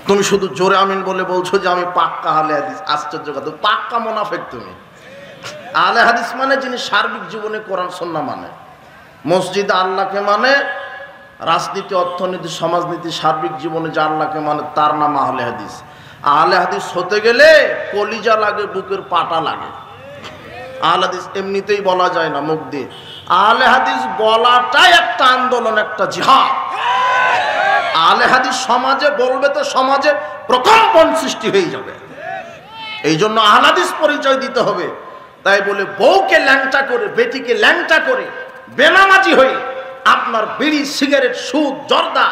তুমি শুধু জোরে আমিন বলে বলছো যে আমি পাক্কা আহলে হাদিস। আশ্চর্য কথা, পাক্কা মুনাফিক তুমি। আহলে হাদিস মানে যিনি সার্বিক জীবনে কোরআন সুন্নাহ মানে, মসজিদে আল্লাহকে মানে, রাজনীতি অর্থনীতি সমাজনীতি সার্বিক জীবনে যে আল্লাহকে মানে তার নাম আহলে হাদিস। আহলে হাদিস হতে গেলে কলিজা লাগে, বুকের পাটা লাগে। আহলে হাদিস এমনিতেই বলা যায় না মুখ দিয়ে। আহলে হাদিস বলাটাই একটা আন্দোলন, একটা জিহাদ। আহলে হাদিস সমাজে বলবে তো সমাজে প্রকম্পন সৃষ্টি হয়ে যাবে। এই জন্য আহলে হাদিস পরিচয় দিতে হবে। তাই বলে বউকে ল্যাংটা করে, বেটিকে ল্যাংটা করে, বেনামাজি হয়ে আপনার বিড়ি সিগারেট সুদ জর্দা,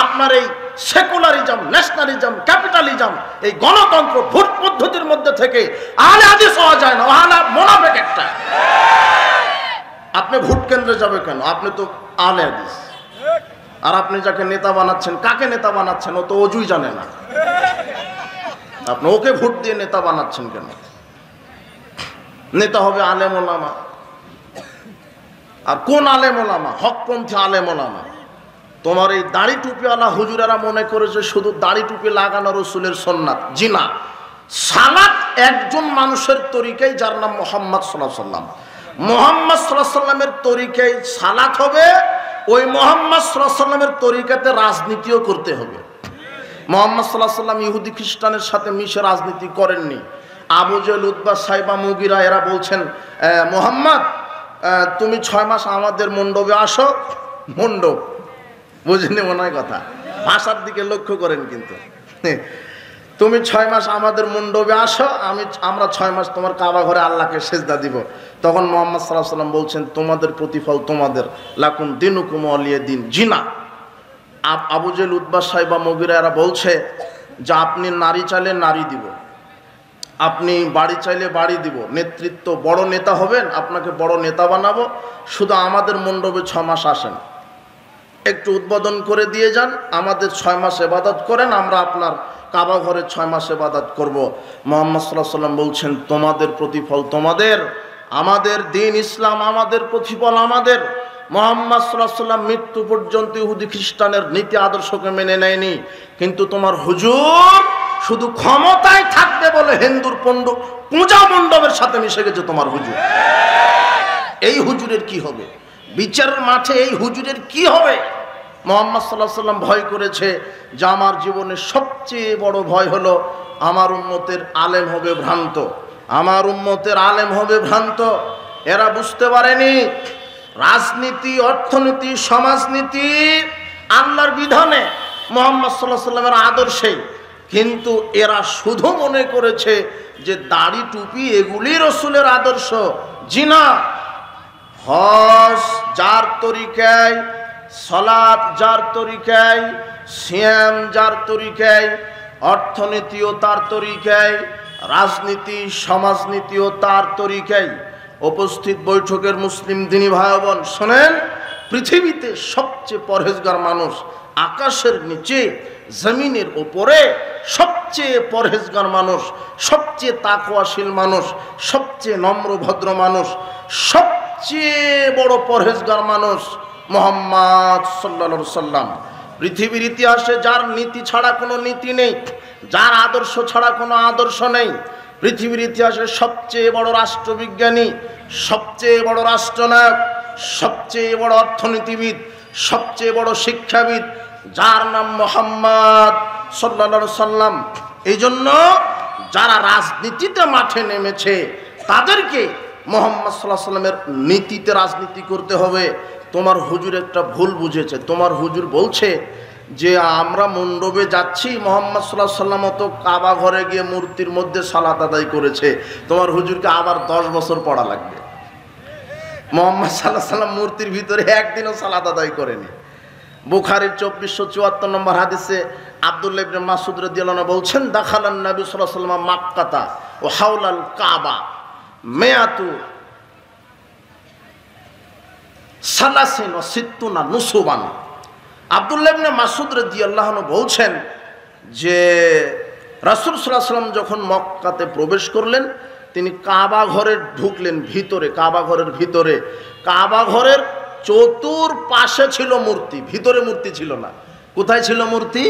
আপনার এই সেকুলারিজম ন্যাশনালিজম ক্যাপিটালিজম এই গণতন্ত্র ভোট পদ্ধতির মধ্যে থেকে আহলে হাদিস হওয়া যায় না। আহলে মুনাফিক একটা। আপনি ভোট কেন্দ্রে যাবে কেন? আপনি তো আহলে হাদিস। আর আপনি যাকে নেতা বানাচ্ছেন, কাকে নেতা বানাচ্ছেন? ও তো অজুই জানে না। আপনি ওকে ভোট দিয়ে নেতা বানাচ্ছেন কেন? নেতা হবে আলেম ওলামা। আর কোন আলেম ওলামা? হকপন্থী আলেম ওলামা। তোমার এই দাড়ি টুপিওয়ালা হুজুরেরা মনে করে যে শুধু দাড়ি টুপি লাগানো রসুলের সুন্নাত। জি না, সালাত একজন মানুষের তরিকাই, যার নাম মুহাম্মদ সাল্লাল্লাহু আলাইহি ওয়াসাল্লাম। মুহাম্মদ সাল্লাল্লাহু আলাইহি ওয়াসাল্লামের তরিকায় সালাত হবে, ওই মুহাম্মদ সাল্লাল্লাহু আলাইহি ওয়াসাল্লামের তরিকাতে রাজনীতিও করতে হবে। মুহাম্মদ সাল্লাল্লাহু আলাইহি ওয়াসাল্লাম ইহুদি খ্রিস্টানের সাথে মিশে রাজনীতি করেননি। আবু জেহেল, উতবা, সাইবা, মুগিরা এরা বলছেন মুহাম্মদ তুমি 6 মাস আমাদের মণ্ডপে আসো। মণ্ডপ বুঝেনি মনে হয় কথা, ভাষার দিকে লক্ষ্য করেন কিন্তু। তুমি 6 মাস আমাদের মণ্ডপে আসো, আমরা 6 মাস তোমার কাবা ঘরে আল্লাহকে সেজদা দিব। তখন মুহাম্মদ সাল্লাল্লাহু আলাইহি ওয়াসাল্লাম বলছেন তোমাদের প্রতিফল তোমাদের, লাকুম দিনুকুম ওয়ালিয়া দিন। জিনা আবু জেহেল, উতবা, সাইবা, মুগিরা এরা বলছে যে আপনি নারী চাইলে নারী দিব, আপনি বাড়ি চাইলে বাড়ি দিব, নেতৃত্ব বড় নেতা হবেন, আপনাকে বড় নেতা বানাবো, শুধু আমাদের মণ্ডপে 6 মাস আসেন, একটু উদ্বোধন করে দিয়ে যান, আমাদের 6 মাস ইবাদত করেন, আমরা আপনার কাবা ঘরে 6 মাস ইবাদত করব। মুহাম্মদ সাল্লাল্লাহু আলাইহি ওয়াসাল্লাম বলছেন তোমাদের প্রতিফল তোমাদের, আমাদের দিন ইসলাম, আমাদের প্রতিফল আমাদের। মুহাম্মদ সাল্লাল্লাহু আলাইহি ওয়াসাল্লাম মৃত্যু পর্যন্ত ইহুদি খ্রিস্টানের নীতি আদর্শকে মেনে নেয়নি, কিন্তু তোমার হুজুর শুধু ক্ষমতায় থাকবে বলে হিন্দুর পূজা মণ্ডপের সাথে মিশে গেছে তোমার হুজুর। এই হুজুরের কি হবে? বিচারের মাঠে এই হুজুরের কি হবে? মুহাম্মদ সাল্লাল্লাহু আলাইহি ওয়াসাল্লাম ভয় করেছে যে আমার জীবনের সবচেয়ে বড় ভয় হলো আমার উম্মতের আলেম হবে ভ্রান্ত, আমার উম্মতের আলেম হবে ভ্রান্ত। এরা বুঝতে পারেনি রাজনীতি অর্থনীতি সমাজনীতি আল্লাহর বিধানে, মুহাম্মদ সাল্লাল্লাহু আলাইহি ওয়াসাল্লামের আদর্শে, কিন্তু এরা শুধু মনে করেছে যে দাড়ি টুপি এগুলি রসুলের আদর্শ। জি না, হজ যার তরিকায়, সালাত যার তরিকায়, সিয়াম যার তরিকায়, অর্থনীতিও তার তরিকায়, রাজনীতি সমাজনীতিও তার তরিকায়। উপস্থিত বৈঠকের মুসলিম দিনী ভাই বোন শোনেন, পৃথিবীতে সবচেয়ে পরহেজগার মানুষ, আকাশের নিচে জমিনের উপরে সবচেয়ে পরহেজগার মানুষ, সবচেয়ে তাকওয়াশীল মানুষ, সবচেয়ে নম্র ভদ্র মানুষ, সবচেয়ে বড় পরহেজগার মানুষ মুহাম্মদ সাল্লাল্লাহু আলাইহি ওয়াসাল্লাম। পৃথিবীর ইতিহাসে যার নীতি ছাড়া কোনো নীতি নেই, যার আদর্শ ছাড়া কোনো আদর্শ নেই, পৃথিবীর ইতিহাসে সবচেয়ে বড় রাষ্ট্রবিজ্ঞানী, সবচেয়ে বড় রাষ্ট্রনায়ক, সবচেয়ে বড় অর্থনীতিবিদ, সবচেয়ে বড় শিক্ষাবিদ, যার নাম মুহাম্মদ সাল্লাল্লাহু আলাইহি ওয়াসাল্লাম। এই জন্য যারা রাজনীতিতে মাঠে নেমেছে তাদেরকে মুহাম্মদ সাল্লাল্লাহু আলাইহি ওয়াসাল্লামের নীতিতে রাজনীতি করতে হবে। তোমার হুজুর একটা ভুল বুঝেছে। তোমার হুজুর বলছে যে আমরা মণ্ডপে যাচ্ছি, মুহাম্মদ সাল্লাল্লাহু আলাইহি ওয়াসাল্লাম তো কাবা ঘরে গিয়ে মূর্তির মধ্যে সালাত আদায় করেছে, তোমার হুজুরকে আবার 10 বছর পড়া লাগবে। মুহাম্মদ সাল্লাল্লাহু আলাইহি ওয়াসাল্লাম মূর্তির ভিতরে একদিনও সালাত আদায় করেনি। বুখারীর 2474 নম্বর হাদিসে আব্দুল্লাহ ইবনে মাসউদ রাদিয়াল্লাহু আনহু বলছেন দাখালান নবী সাল্লাল্লাহু আলাইহি ওয়াসাল্লাম মক্কাতা ওয়া হাওলাল কাবা মিয়াতু সালাসিন ওয়া সিত্তুনা নুসুবান। আব্দুল্লাহ ইবনে মাসউদ রাদিয়াল্লাহু আনহু বলছেন যে রাসূল সাল্লাল্লাহু আলাইহি ওয়াসাল্লাম যখন মক্কাতে প্রবেশ করলেন, তিনি কাবা ঘরে ঢুকলেন, ভিতরে কাবা ঘরের ভিতরে, কাবা ঘরের চতুর্পাশে ছিল মূর্তি, ভিতরে মূর্তি ছিল না। কোথায় ছিল মূর্তি?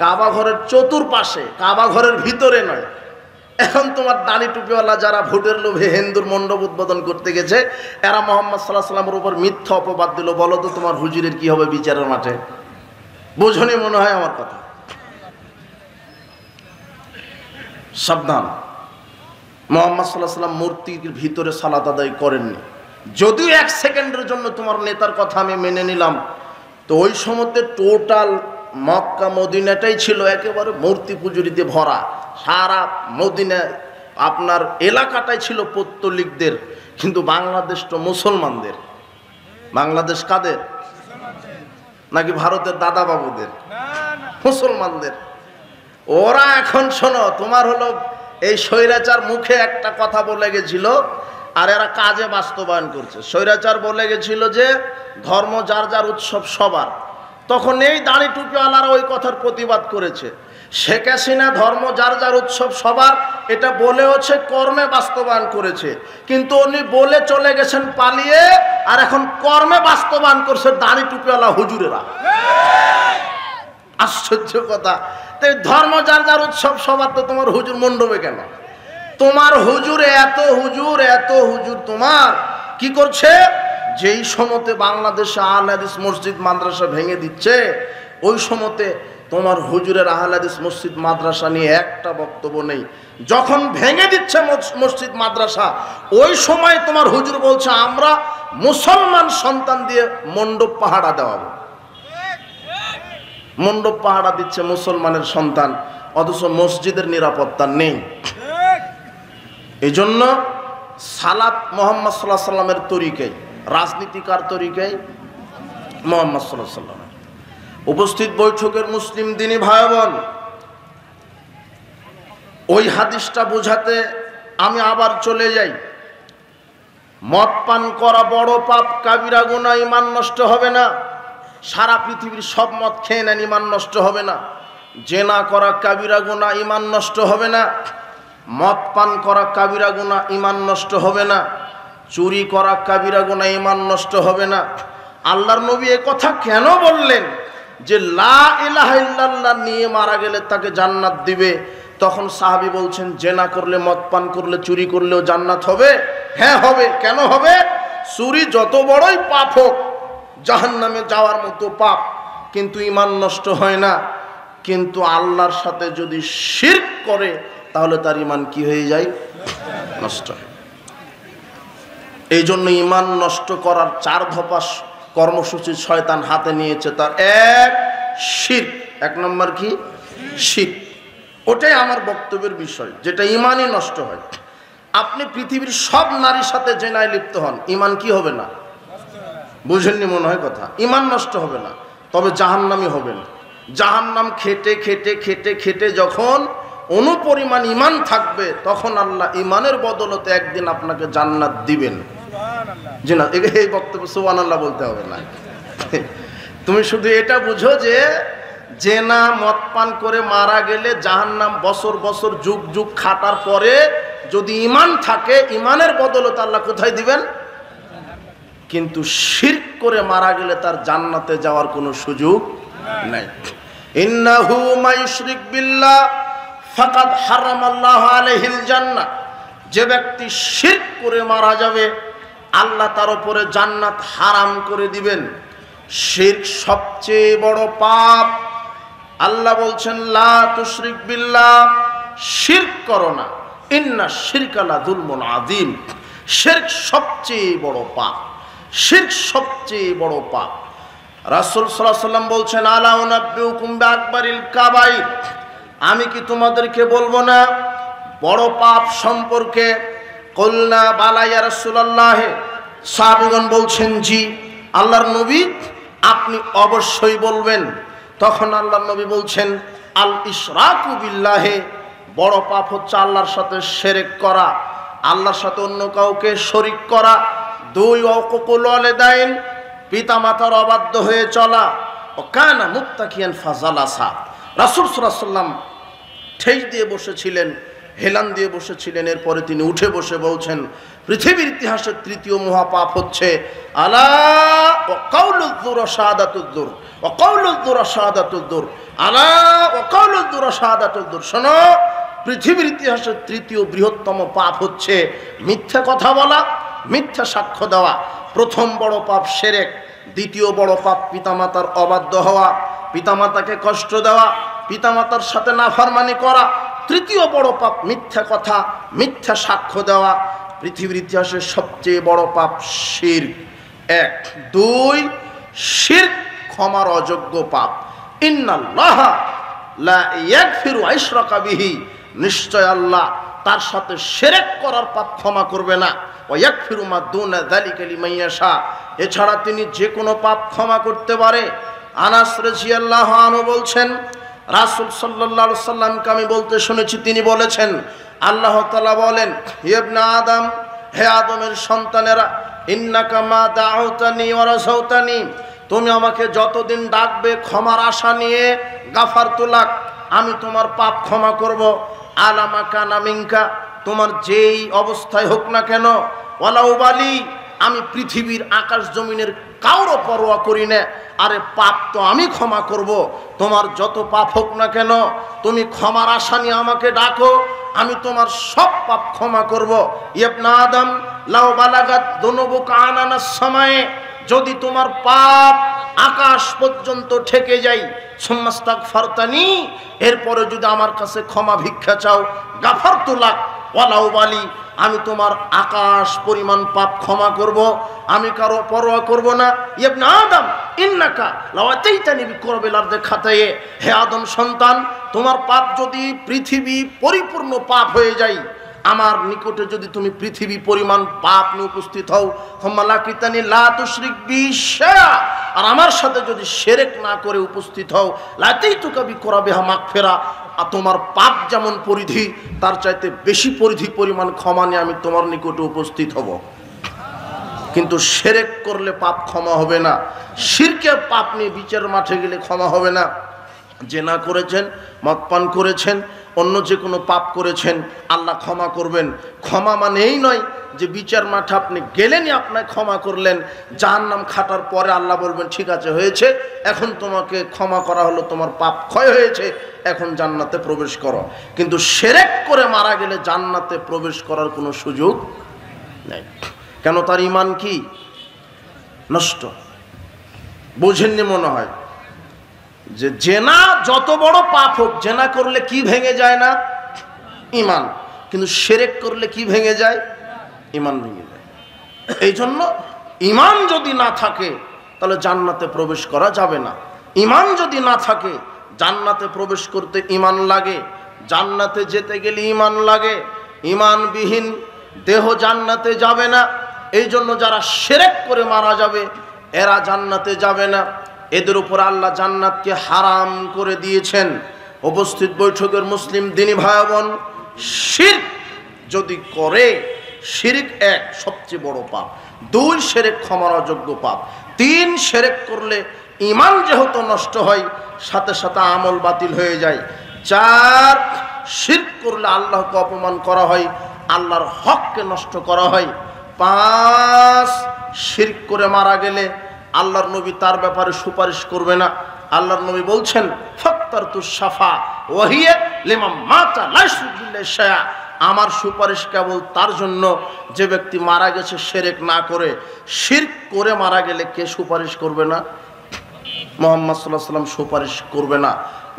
কাবা ঘরের চতুর্পাশে, কাবা ঘরের ভিতরে নয়। এখন তোমার দাড়ি টুপিওয়ালা যারা ভোটের লোভে হিন্দুর মণ্ডপ উদ্বোধন করতে গেছে, এরা মোহাম্মদ সাল্লাল্লাহু আলাইহি ওয়াসাল্লামের উপর মিথ্যা অপবাদ দিল। বলো তো তোমার হুজুরের কি হবে বিচারের মাঠে? বোঝনি মনে হয় আমার কথা। সাবধান, মোহাম্মদ সাল্লাল্লাহু আলাইহি ওয়াসাল্লাম মূর্তির ভিতরে সালাত আদায় করেননি। যদিও 1 সেকেন্ডের জন্য তোমার নেতার কথা আমি মেনে নিলাম, তো ওই সময়তে টোটাল মক্কা মদিনাটাই ছিল একেবারে মূর্তি পুজোরিতে ভরা। সারা মদিনা আপনার এলাকাটাই ছিল পৌত্তলিকদের, কিন্তু বাংলাদেশ তো মুসলমানদের। বাংলাদেশ কাদের? নাকি ভারতের দাদা বাবুদের? মুসলমানদের। ওরা এখন শোনো, তোমার হলো এই স্বৈরাচার মুখে একটা কথা বলে গেছিল, আর এরা কাজে বাস্তবায়ন করছে। স্বৈরাচার বলে গেছিল যে ধর্ম যার যার উৎসব সবার, তখন এই দাড়ি টুপিওয়ালারা ওই কথার প্রতিবাদ করেছে। শেখ হাসিনা ধর্ম যার যার উৎসব সবার এটা বলেওছে, কর্মে বাস্তবায়ন করেছে, কিন্তু উনি বলে চলে গেছেন পালিয়ে, আর এখন কর্মে বাস্তবায়ন করছে দাড়ি টুপিওয়ালা হুজুরেরা। আশ্চর্য কথা। তাই ধর্ম যার যার উৎসব সবার, তো তোমার হুজুর মণ্ডপে কেন? তোমার হুজুর এত হুজুর তোমার কি করছে? যেই সময়তে বাংলাদেশে আহলে হাদিস মসজিদ মাদ্রাসা ভেঙে দিচ্ছে, ওই সময়তে তোমার হুজুরের আহলে হাদিস মসজিদ মাদ্রাসা নিয়ে একটা বক্তব্য নেই। যখন ভেঙে দিচ্ছে মসজিদ মাদ্রাসা, ওই সময় তোমার হুজুর বলছে আমরা মুসলমান সন্তান দিয়ে মণ্ডপ পাহারা দেওয়াবো। মণ্ডপ পাহারা দিচ্ছে মুসলমানের সন্তান, অথচ মসজিদের নিরাপত্তা নেই। এই জন্য সালাত মুহাম্মদ সাল্লাল্লাহু আলাইহি ওয়াসাল্লামের তরিকায়, রাজনীতিকার তরিকায় মুহাম্মদ সাল্লাল্লাহু আলাইহি ওয়াসাল্লাম। উপস্থিত বৈঠকের মুসলিম দিনী ভাই বোন, ওই হাদিসটা বোঝাতে আমি আবার চলে যাই। মদ পান করা বড় পাপ, কাবিরা গুনাহ, ঈমান নষ্ট হবে না। সারা পৃথিবীর সব মদ খেয়ে নেন, ঈমান নষ্ট হবে না। জেনা করা কাবিরা গুনাহ, ঈমান নষ্ট হবে না। মদ পান করা কাবিরা গুনাহ, ঈমান নষ্ট হবে না। চুরি করা কাবিরা গুনাহ, ঈমান নষ্ট হবে না। আল্লাহর নবী এ কথা কেন বললেন যে লা ইলাহা ইল্লাল্লাহ নিয়ে মারা গেলে তাকে জান্নাত দিবে? তখন সাহাবী বলছেন, জেনা করলে, মদ পান করলে, চুরি করলেও জান্নাত হবে? হ্যাঁ হবে। কেন হবে? চুরি যত বড়ই পাপ হোক, জাহান্নামে যাওয়ার মতো পাপ, কিন্তু ঈমান নষ্ট হয় না। কিন্তু আল্লাহর সাথে যদি শিরক করে, তাহলে তার ঈমান কি হয়ে যায়? নষ্ট হয়। এই জন্য ঈমান নষ্ট করার 4 দফা কর্মসূচি শয়তান হাতে নিয়েছে। তার এক শিরক, 1 নম্বর কি? শিরক। ওটাই আমার বক্তব্যের বিষয়, যেটা ঈমানই নষ্ট হয়। আপনি পৃথিবীর সব নারীর সাথে জেনায় লিপ্ত হন, ঈমান কি হবে না? বুঝেননি মনে হয় কথা। ঈমান নষ্ট হবে না, তবে জাহান্নামী হবেন। জাহান্নাম খেটে খেটে খেটে খেটে যখন অনুপরিমাণ ঈমান থাকবে, তখন আল্লাহ ঈমানের বদলতে একদিন আপনাকে জান্নাত দিবেন। জি না, এই বক্তব্য সুবহানাল্লাহ বলতে হবে না। তুমি শুধু এটা বুঝো যে জেনা মদ পান করে মারা গেলে জাহান্নাম, বছর বছর যুগ যুগ খাটার পরে যদি ঈমান থাকে, ঈমানের বদলতে আল্লাহ কোথায় দিবেন? কিন্তু শিরক করে মারা গেলে তার জান্নাতে যাওয়ার কোনো সুযোগ নাই। ইন্নাহু মায়ুশরিক বিল্লাহ ফাকাদ হারামাল্লাহু আলাইহিল জান্নাহ। যে ব্যক্তি শিরক করে মারা যাবে, আল্লাহ তার উপরে জান্নাত হারাম করে দিবেন। শিরক সবচেয়ে বড় পাপ। আল্লাহ বলছেন লা তুশরিক বিল্লাহ, শিরক করো না। ইন্না শিরকা লাযুলমুন আযীম। শিরক সবচেয়ে বড় পাপ। শিরক সবচেয়ে বড় পাপ। রাসূল সাল্লাল্লাহু আলাইহি ওয়াসাল্লাম বলছেন আলা উনাব্বিউকুম বিআকবারিল কাবাইর। আমি কি তোমাদেরকে বলবো না বড় পাপ সম্পর্কে? কুলনা বালা ইয়া রাসূলুল্লাহ। সাহাবীগণ বলছেন জি আল্লাহর নবী, আপনি অবশ্যই বলবেন। তখন আল্লাহর নবী বলছেন আল ইশরাকু বিল্লাহি। বড় পাপ হচ্ছে আল্লাহর সাথে শিরক করা, আল্লাহর সাথে অন্য কাউকে শরীক করা। 2 ওয়াকুকুল ওয়ালিদাইন, পিতা মাতার অবাধ্য হয়ে চলা। ও কানা মুত্তাকিয়ান ফাজালাসা। রাসূল সাল্লাল্লাহু আলাইহি ওয়াসাল্লাম ঠেস দিয়ে বসেছিলেন, হেলান দিয়ে বসেছিলেন। এরপরে তিনি উঠে বসে বলছেন, পৃথিবীর ইতিহাসের তৃতীয় মহাপাপ হচ্ছে আলা ওয়া কাউলুয-যুর ওয়া শাহাদাতুয-যুর ওয়া কাউলুয-যুর ওয়া শাহাদাতুয-যুর, আলা ওয়া কাউলুয-যুর ওয়া শাহাদাতুয-যুর। শোনো, পৃথিবীর ইতিহাসের তৃতীয় বৃহত্তম পাপ হচ্ছে মিথ্যা কথা বলা, মিথ্যা সাক্ষ্য দেওয়া। প্রথম বড় পাপ শিরক, দ্বিতীয় বড় পাপ পিতামাতার অবাধ্য হওয়া, পিতামাতাকে কষ্ট দেওয়া, পিতামাতার সাথে নাফরমানি করা। তৃতীয় বড় পাপ মিথ্যা কথা, মিথ্যা সাক্ষ্য দেওয়া। পৃথিবীর ইতিহাসের সবচেয়ে বড় পাপ শিরক। 1 2 শিরক ক্ষমার অযোগ্য পাপ। ইন্নাল্লাহা লা ইয়াগফিরু আশরাকা বিহি, নিশ্চয় আল্লাহ তার সাথে শিরক করার পাপ ক্ষমা করবে না। ওয়া ইয়াগফিরু মা দুনা যালিকা লিমান ইয়াশা, এছাড়া তিনি যে কোনো পাপ ক্ষমা করতে পারে। আনাস রাদিয়াল্লাহু আনহু বলছেন, রাসূল সাল্লাল্লাহু আলাইহি সাল্লামকে আমি বলতে শুনেছি, তিনি বলেছেন, আল্লাহ তাআলা বলেন, হে ইবনে আদম, হে আদমের সন্তানেরা, ইন্নাকা মা দাউতানি ওয়া রাসাউতানি, তুমি আমাকে যতদিন ডাকবে ক্ষমার আশা নিয়ে, গাফারতু লাক, আমি তোমার পাপ ক্ষমা করব। আলামা কানা মিনকা, তোমার যেই অবস্থায় হোক না কেন, ওয়ালা উবালি, আমি পৃথিবীর আকাশ জমিনের কারো পরোয়া করি না। আরে পাপ তো আমি ক্ষমা করব, তোমার যত পাপ হোক না কেন, তুমি ক্ষমার আশা নিয়ে আমাকে ডাকো, আমি তোমার সব পাপ ক্ষমা করব। ইবনে আদম লাউ বালাগাত দুনুবুকা আনানাস সামায়ে, যদি তোমার পাপ আকাশ পর্যন্ত ঠেকে যায়, সুম্মাস্তাগফারতানি, এরপরে যদি আমার কাছে ক্ষমা ভিক্ষা চাও, গাফারতু লাক ওয়ালা উবালি, আমি তোমার আকাশ পরিমাণ পাপ ক্ষমা করব, আমি কারো পরোয়া করব না। ইবনে আদম ইন্নাকা লাওয়াতাইতানি বিকুরবিল আরদি খাতায়ে, হে আদম সন্তান, তোমার পাপ যদি পৃথিবী পরিপূর্ণ পাপ হয়ে যায়, আমার নিকটে যদি তুমি পৃথিবী পরিমাণ পাপ নিয়ে উপস্থিত হও, হুম্মালাকিতানি লা তুশরিক বি শাইআ, আর আমার সাথে যদি শিরক না করে উপস্থিত হও, লাতাইতুকা বিকুরবিহা মাগফিরা, আর তোমার পাপ যেমন পরিধি, তার চাইতে বেশি পরিধি পরিমাণ ক্ষমা নিয়ে আমি তোমার নিকটে উপস্থিত হব। কিন্তু শিরক করলে পাপ ক্ষমা হবে না। শিরকের পাপ নিয়ে বিচার মাঠে গেলে ক্ষমা হবে না। জেনা করেছেন, মদ পান করেছেন, অন্য যে কোনো পাপ করেছেন, আল্লাহ ক্ষমা করবেন। ক্ষমা মানে এই নয় যে বিচার মাঠে আপনি গেলেনই, আপনাকে ক্ষমা করলেন, জাহান্নাম খাটার পরে আল্লাহ বলবেন ঠিক আছে হয়েছে, এখন তোমাকে ক্ষমা করা হলো, তোমার পাপ ক্ষয় হয়েছে, এখন জান্নাতে প্রবেশ করো। কিন্তু শিরক করে মারা গেলে জান্নাতে প্রবেশ করার কোনো সুযোগ নেই। কেন? তার ঈমান কি নষ্ট। বুঝেননি মনে হয় যে জেনা যত বড় পাপ হোক, জেনা করলে কি ভেঙে যায় না? ঈমান। কিন্তু শিরক করলে কি ভেঙে যায়? ঈমান ভেঙে যায়। এই জন্য ঈমান যদি না থাকে তাহলে জান্নাতে প্রবেশ করা যাবে না। ঈমান যদি না থাকে, জান্নাতে প্রবেশ করতে ঈমান লাগে, জান্নাতে যেতে গেলে ঈমান লাগে। ঈমানবিহীন দেহ জান্নাতে যাবে না। এই জন্য যারা শিরক করে মারা যাবে, এরা জান্নাতে যাবে না। এদের উপর আল্লাহ জান্নাতকে হারাম করে দিয়েছেন। উপস্থিত বৈঠকের মুসলিম দিনী ভাই বোন, শিরক যদি করে, শিরক 1 সবচেয়ে বড় পাপ, 2 শিরক ক্ষমার অযোগ্য পাপ, 3 শিরক করলে ঈমান যেহেতু নষ্ট হয়, সাথে সাথে আমল বাতিল হয়ে যায়, 4 শিরক করলে আল্লাহকে অপমান করা হয়, আল্লাহর হককে নষ্ট করা হয়, 5 শিরক করে মারা গেলে আল্লাহর নবী তার ব্যাপারে সুপারিশ করবে না। আল্লাহর নবী বলছেন, ফাক্তারতু শাফা ওয়াহিয়া লিমান মাতা লা ইশরিকু বিল্লাহি শাইআ, আমার সুপারিশ কেবল তার জন্য যে ব্যক্তি মারা গেছে শিরক না করে। শিরক করে মারা গেলে কে সুপারিশ করবে না? মুহাম্মদ সাল্লাল্লাহু আলাইহি ওয়াসাল্লাম সুপারিশ করবে না।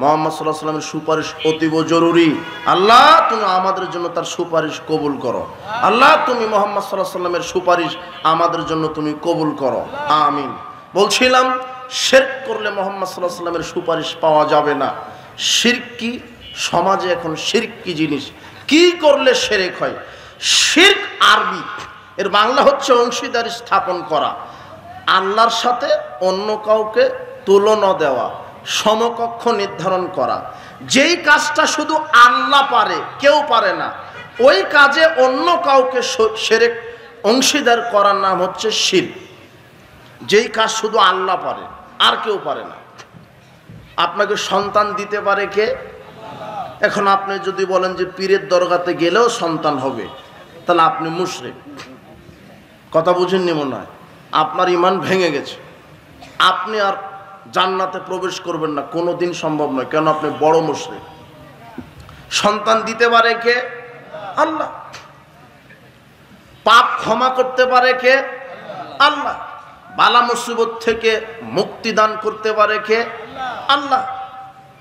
মুহাম্মদ সাল্লাল্লাহু আলাইহি ওয়াসাল্লামের সুপারিশ অতীব জরুরি। আল্লাহ তুমি আমাদের জন্য তার সুপারিশ কবুল করো। আল্লাহ তুমি মুহাম্মদ সাল্লাল্লাহু আলাইহি ওয়াসাল্লামের সুপারিশ আমাদের জন্য তুমি কবুল করো, আমিন। বলছিলাম, শিরক করলে মুহাম্মদ সাল্লাল্লাহু আলাইহি ওয়াসাল্লামের সুপারিশ পাওয়া যাবে না। শিরক কি? সমাজে এখন শিরক কি জিনিস, কি করলে শিরক হয়? শিরক আরবি, এর বাংলা হচ্ছে অংশীদারি স্থাপন করা, আল্লাহর সাথে অন্য কাউকে তুলনা দেওয়া, সমকক্ষ নির্ধারণ করা। যেই কাজটা শুধু আল্লাহ পারে, কেউ পারে না, ওই কাজে অন্য কাউকে শিরক অংশীদার করার নাম হচ্ছে শিরক। যেই কাজ শুধু আল্লাহ পারে, আর কেউ পারে না। আপনাকে সন্তান দিতে পারে কে? এখন আপনি যদি বলেন যে পীরের দরগাতে গেলেও সন্তান হবে, তাহলে আপনি মুশরিক। কথা বুঝেননি মনে হয়? আপনার ঈমান ভেঙে গেছে, আপনি আর জান্নাতে প্রবেশ করবেন না, কোনোদিন সম্ভব নয়। কেন? আপনি বড় মুশরিক। সন্তান দিতে পারে কে? আল্লাহ। পাপ ক্ষমা করতে পারে কে? আল্লাহ। বালা মুসিবত থেকে মুক্তি দান করতে পারে কে? আল্লাহ।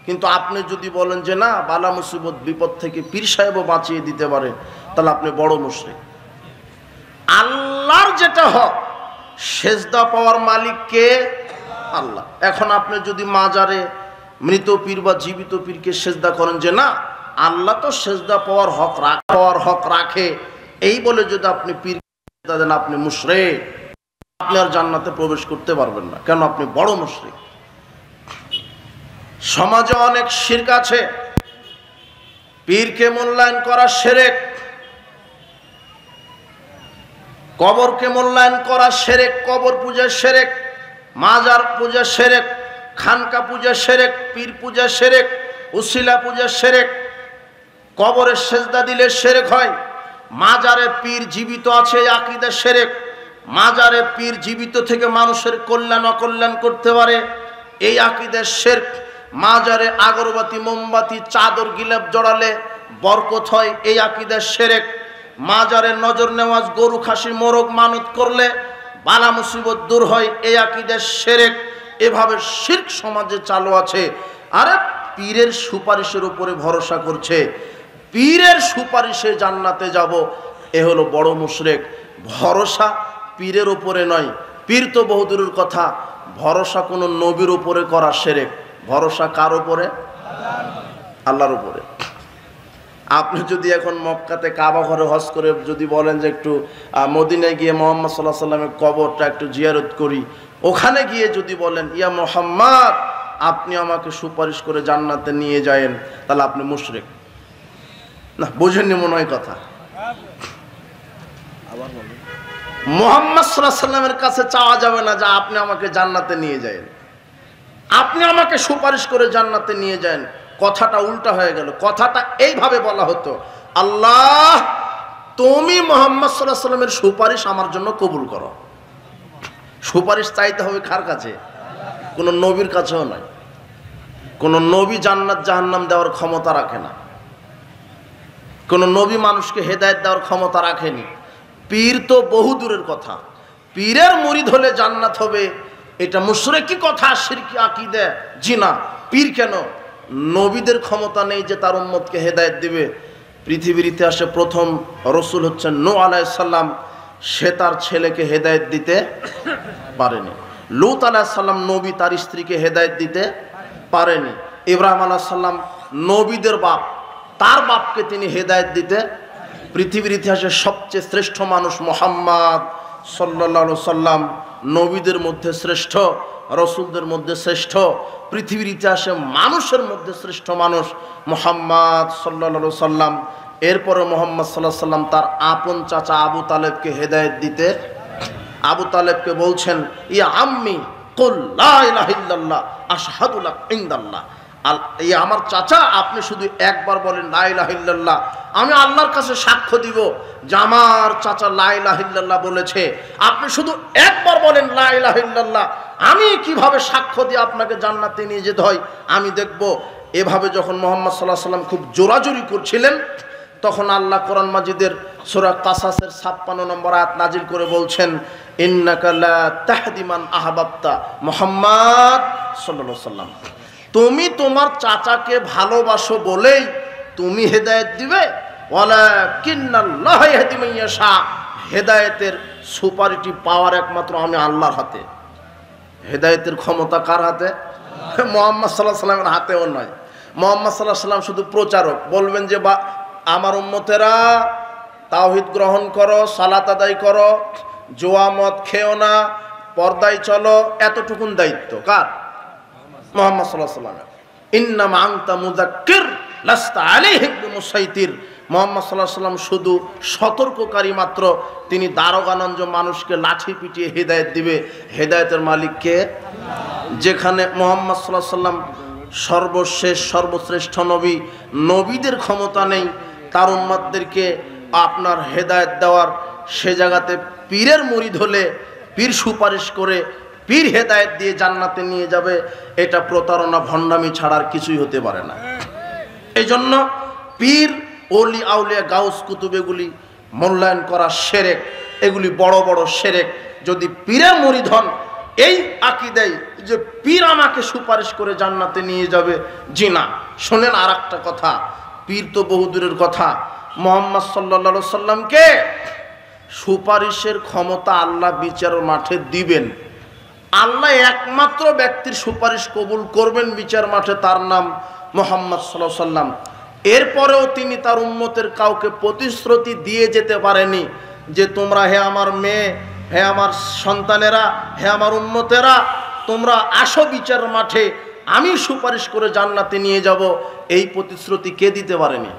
কিন্তু আপনি যদি বলেন যে না, বালা মুসিবত বিপদ থেকে পীর সাহেবও বাঁচিয়ে দিতে পারে, তাহলে আপনি বড় মুশরিক। আল্লাহর যেটা হক, সেজদা পাওয়ার মালিক কে? আল্লাহ। এখন আপনি যদি মাজারে মৃত পীর বা জীবিত পীরকে সেজদা করেন যে না, আল্লাহ তো সেজদা পাওয়ার হক রাখে, এই বলে যদি আপনি পীর দেন, আপনি মুশরিক। আপনি আর জান্নাতে প্রবেশ করতে পারবেন না। কেন? আপনি বড় মুশরিক। সমাজে অনেক শিরক আছে। পীরকে মূল্যায়ন করা শিরক, কবরকে মূল্যায়ন করা শিরক, কবর পূজা শিরক, মাজার পূজা শিরক, খানকা পূজা শিরক, পীর পূজা শিরক, উসিলা পূজা শিরক। কবরে সেজদা দিলে শিরক হয়। মাজারে পীর জীবিত আছে, আকীদা শিরক। মাজারে পীর জীবিত থেকে মানুষের কল্যাণ অকল্যাণ করতে পারে, এই আকীদা শিরক। মাজারে আগরবাতি, মোমবাতি, চাদর, গিলাপ জড়ালে বরকত হয়, এই আকীদা শিরক। মাজারে নজর নেওয়াজ, গরু, খাসি, মোরগ মানত করলে বালা মুসিবত দূর হয়, এই আকীদা শিরক। এভাবে শিরক সমাজে চালু আছে। আরে পীরের সুপারিশের উপরে ভরসা করছে, পীরের সুপারিশে জান্নাতে যাব, এ হলো বড় মুশরিক। ভরসা পীরের উপরে নয়, পীর তো বহুদূরের কথা, ভরসা কোনো নবীর উপরে করা শিরক। ভরসা কার উপরে? আল্লাহর উপরে। আপনি যদি এখন মক্কাতে কাবা ঘরে হজ করে যদি বলেন যে একটু মদিনায় গিয়ে মুহাম্মদ সাল্লাল্লাহু আলাইহি ওয়াসাল্লামের কবরটা একটু জিয়ারত করি, ওখানে গিয়ে যদি বলেন ইয়া মুহাম্মদ আপনি আমাকে সুপারিশ করে জান্নাতে নিয়ে যায়েন, তাহলে আপনি মুশরিক। না, বোঝেননি মনে হয় কথা। মুহাম্মদ সাল্লাল্লাহু আলাইহি ওয়াসাল্লামের কাছে চাওয়া যাবে না যে আপনি আমাকে জান্নাতে নিয়ে যায়েন, আপনি আমাকে সুপারিশ করে জান্নাতে নিয়ে যান। কথাটা উল্টা হয়ে গেল। কথাটা এইভাবে বলা হতো, আল্লাহ তুমি মুহাম্মদ সাল্লাল্লাহু আলাইহি ওয়াসাল্লামের সুপারিশ আমার জন্য কবুল করো। সুপারিশ চাইতে হবে কার কাছে? কোন নবীর কাছেও নয়। কোন নবী জান্নাত জাহান্নাম দেওয়ার ক্ষমতা রাখে না, কোন নবী মানুষকে হেদায়েত দেওয়ার ক্ষমতা রাখেনি। পীর তো বহু দূরের কথা। পীরের মুরিদ হলে জান্নাত হবে, এটা মুশরিকি কথা, শিরকি আকীদা। জি না, পীর কেন? নবীদের ক্ষমতা নেই যে তার উম্মতকে হেদায়েত দিবে। পৃথিবীর ইতিহাসে প্রথম রসুল হচ্ছেন নূহ আলাইহিস সালাম, সে তার ছেলেকে হেদায়েত দিতে পারেনি। লূত আলাইহিস সালাম নবী, তার স্ত্রীকে হেদায়েত দিতে পারেনি। ইব্রাহিম আলাইহিস সালাম নবীদের বাপ, তার বাপকে তিনি হেদায়েত দিতে। পৃথিবীর ইতিহাসে সবচেয়ে শ্রেষ্ঠ মানুষ মুহাম্মদ সাল্লাল্লাহু আলাইহি সাল্লাম, নবীদের মধ্যে শ্রেষ্ঠ, রসুলদের মধ্যে শ্রেষ্ঠ। পৃথিবীর ইতিহাসে মানুষের মধ্যে শ্রেষ্ঠ মানুষ মুহাম্মদ সাল্লাল্লাহু আলাইহি সাল্লাম। এরপরে মুহাম্মদ সাল্লাল্লাহু আলাইহি সাল্লাম তার আপন চাচা আবু তালেবকে হেদায়েত দিতে, আবু তালেবকে বলছেন ইয়া আম্মি কুল লা ইলাহা ইল্লাল্লাহ আশহাদু লাক ইনদাল্লাহ। এই আমার চাচা, আপনি শুধু একবার বলেন লা ইলাহা ইল্লাল্লাহ, আমি আল্লাহর কাছে সাক্ষ্য দিব যে আমার চাচা লা ইলাহা ইল্লাল্লাহ বলেছে। আপনি শুধু একবার বলেন লা ইলাহা ইল্লাল্লাহ, আমি কিভাবে সাক্ষ্য দিয়ে আপনাকে জান্নাতে নিয়ে যেতে হয় আমি দেখব। এভাবে যখন মুহাম্মদ সাল্লাল্লাহু আলাইহি ওয়াসাল্লাম খুব জোরাজুরি করছিলেন, তখন আল্লাহ কোরআন মাজিদের সূরা কাসাসের 56 নম্বর আয়াত নাজিল করে বলছেন ইন্নাকা লা তাহদি মান আহবাবতা। মুহাম্মদ সাল্লাল্লাহু আলাইহি ওয়াসাল্লাম, তুমি তোমার চাচাকে ভালোবাসো বলেই তুমি হেদায়েত দিবে, ওয়ালাকিন্নাল্লাহা ইয়াহদি মান ইয়াশা। হেদায়েতের সুপারিটি পাওয়ার একমাত্র আমি আল্লাহর হাতে। হেদায়েতের ক্ষমতা কার হাতে? মুহাম্মদ সাল্লাল্লাহু আলাইহি ওয়াসাল্লামের হাতেও নয়। মুহাম্মদ সাল্লাল্লাহু আলাইহি ওয়াসাল্লাম শুধু প্রচারক। বলবেন যে বা আমার উম্মতেরা তাওহীদ গ্রহণ করো, সালাত আদায় করো, জুয়া মদ খেও না, পর্দায় চলো, এতটুকুন দায়িত্ব কার? মুহাম্মদ সাল্লাল্লাহু আলাইহি ওয়াসাল্লাম। ইন্নামা আনতা মুযাক্কির লাস্তা আলাইহিম বিমুসাইতির। মুহাম্মদ সাল্লাল্লাহু আলাইহি ওয়াসাল্লাম শুধু সতর্ককারী মাত্র। তিনি দারোগানঞ্জ মানুষকে লাঠি পিটিয়ে হেদায়েত দিবে। হেদায়েতের মালিক কে? যেখানে মুহাম্মদ সাল্লাল্লাহু আলাইহি ওয়াসাল্লাম সর্বশেষ সর্বশ্রেষ্ঠ নবী, নবীদের ক্ষমতা নেই তার উম্মতদেরকে আপনার হেদায়েত দেওয়ার। সে জায়গাতে পীরের মুরিদ হলে পীর সুপারিশ করে পীর হেদায়েত দিয়ে জান্নাতে নিয়ে যাবে, এটা প্রতারণা ভণ্ডামি ছাড়ার কিছুই হতে পারে না। এই জন্য পীর, ওলি, আউলিয়া, গাউস, কুতুব এগুলি মূল্যায়ন করা শিরক, এগুলি বড় বড় শিরক। যদি পীরের মুরিদ হন এই আকীদায় যে পীর আমাকে সুপারিশ করে জান্নাতে নিয়ে যাবে, জি না। শোনেন আর একটা কথা, পীর তো বহুদূরের কথা, মুহাম্মদ সাল্লাল্লাহু আলাইহি সাল্লামকে সুপারিশের ক্ষমতা আল্লাহ বিচারের মাঠে দিবেন। আল্লাহ একমাত্র ব্যক্তির সুপারিশ কবুল করবেন বিচার মাঠে, তার নাম মুহাম্মদ সাল্লাল্লাহু আলাইহি সাল্লাম। এরপরেও তিনি তার উম্মতের কাউকে প্রতিশ্রুতি দিয়ে যেতে পারেনি যে তোমরা, হে আমার মেয়ে, হে আমার সন্তানেরা, হে আমার উম্মতেরা, তোমরা আসো বিচার মাঠে, আমি সুপারিশ করে জান্নাতে নিয়ে যাব। এই প্রতিশ্রুতি কে দিতে পারেনি?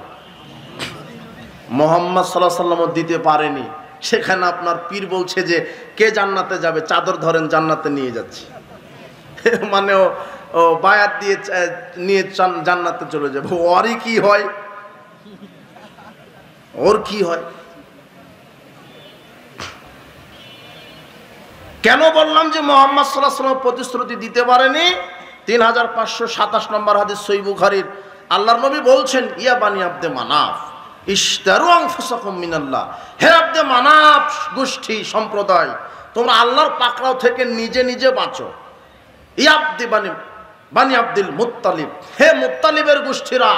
মুহাম্মদ সাল্লাল্লাহু আলাইহি সাল্লাম দিতে পারেনি। সেখানে আপনার পীর বলছে যে কে জান্নাতে যাবে, চাদর ধরেন জান্নাতে নিয়ে যাচ্ছি, মানে ও বায়াত দিয়ে নিয়ে জান্নাতে চলে যাবে। ওরই কি হয়, ওর কি হয়? কেন বললাম যে মুহাম্মদ সাল্লাল্লাহু আলাইহি ওয়াসাল্লাম প্রতিশ্রুতি দিতে পারেনি? 3527 নম্বর হাদিস সহিহ বুখারীর, আল্লাহর নবী বলছেন, ইয়া বানি আব্দে মানাফ ইশতারু আনফুসাকুম মিনাল্লাহ, হে আব্দে মানাফ গোষ্ঠী সম্প্রদায়, তোমরা আল্লাহর পাকড়াও থেকে নিজে নিজে বাঁচো। ইয়া আব্দে বানি আব্দুল মুত্তালিব, হে মুত্তালিবের গোষ্ঠীরা,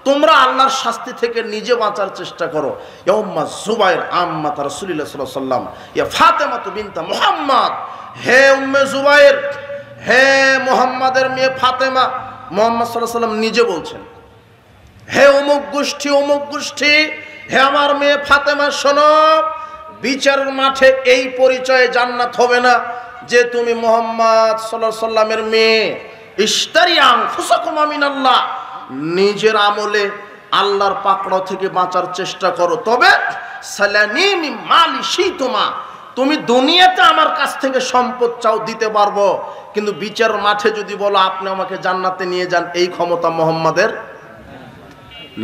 তোমরা আল্লাহর শাস্তি থেকে নিজে বাঁচার চেষ্টা করো। ইয়া উম্মা জুবাইর আম্মাত রাসূলুল্লাহ সাল্লাল্লাহু আলাইহি ওয়াসাল্লাম, ইয়া ফাতেমা বিনতে মুহাম্মদ, হে উম্মে জুবাইর, হে মুহাম্মাদের মেয়ে ফাতেমা। মুহাম্মদ সাল্লাল্লাহু আলাইহি ওয়াসাল্লাম নিজে বলছেন, হে অমুক গোষ্ঠী, অমুক গোষ্ঠী, হে আমার মেয়ে ফাতেমা, শোনো, বিচারের মাঠে এই পরিচয়ে জান্নাত হবে না যে তুমি মুহাম্মদ সাল্লাল্লাহু আলাইহি ওয়াসাল্লামের মেয়ে। ইশতারি আনফুসাকুম মিনাল্লাহ, নিজের আমলে আল্লাহর পাকড়াও থেকে বাঁচার চেষ্টা করো। তবে সালানিমি মালি শিতুমা, তুমি দুনিয়াতে আমার কাছ থেকে সম্পদ চাও, দিতে পারবো, কিন্তু বিচার মাঠে যদি বলো আপনি আমাকে জান্নাতে নিয়ে যান, এই ক্ষমতা মুহাম্মাদের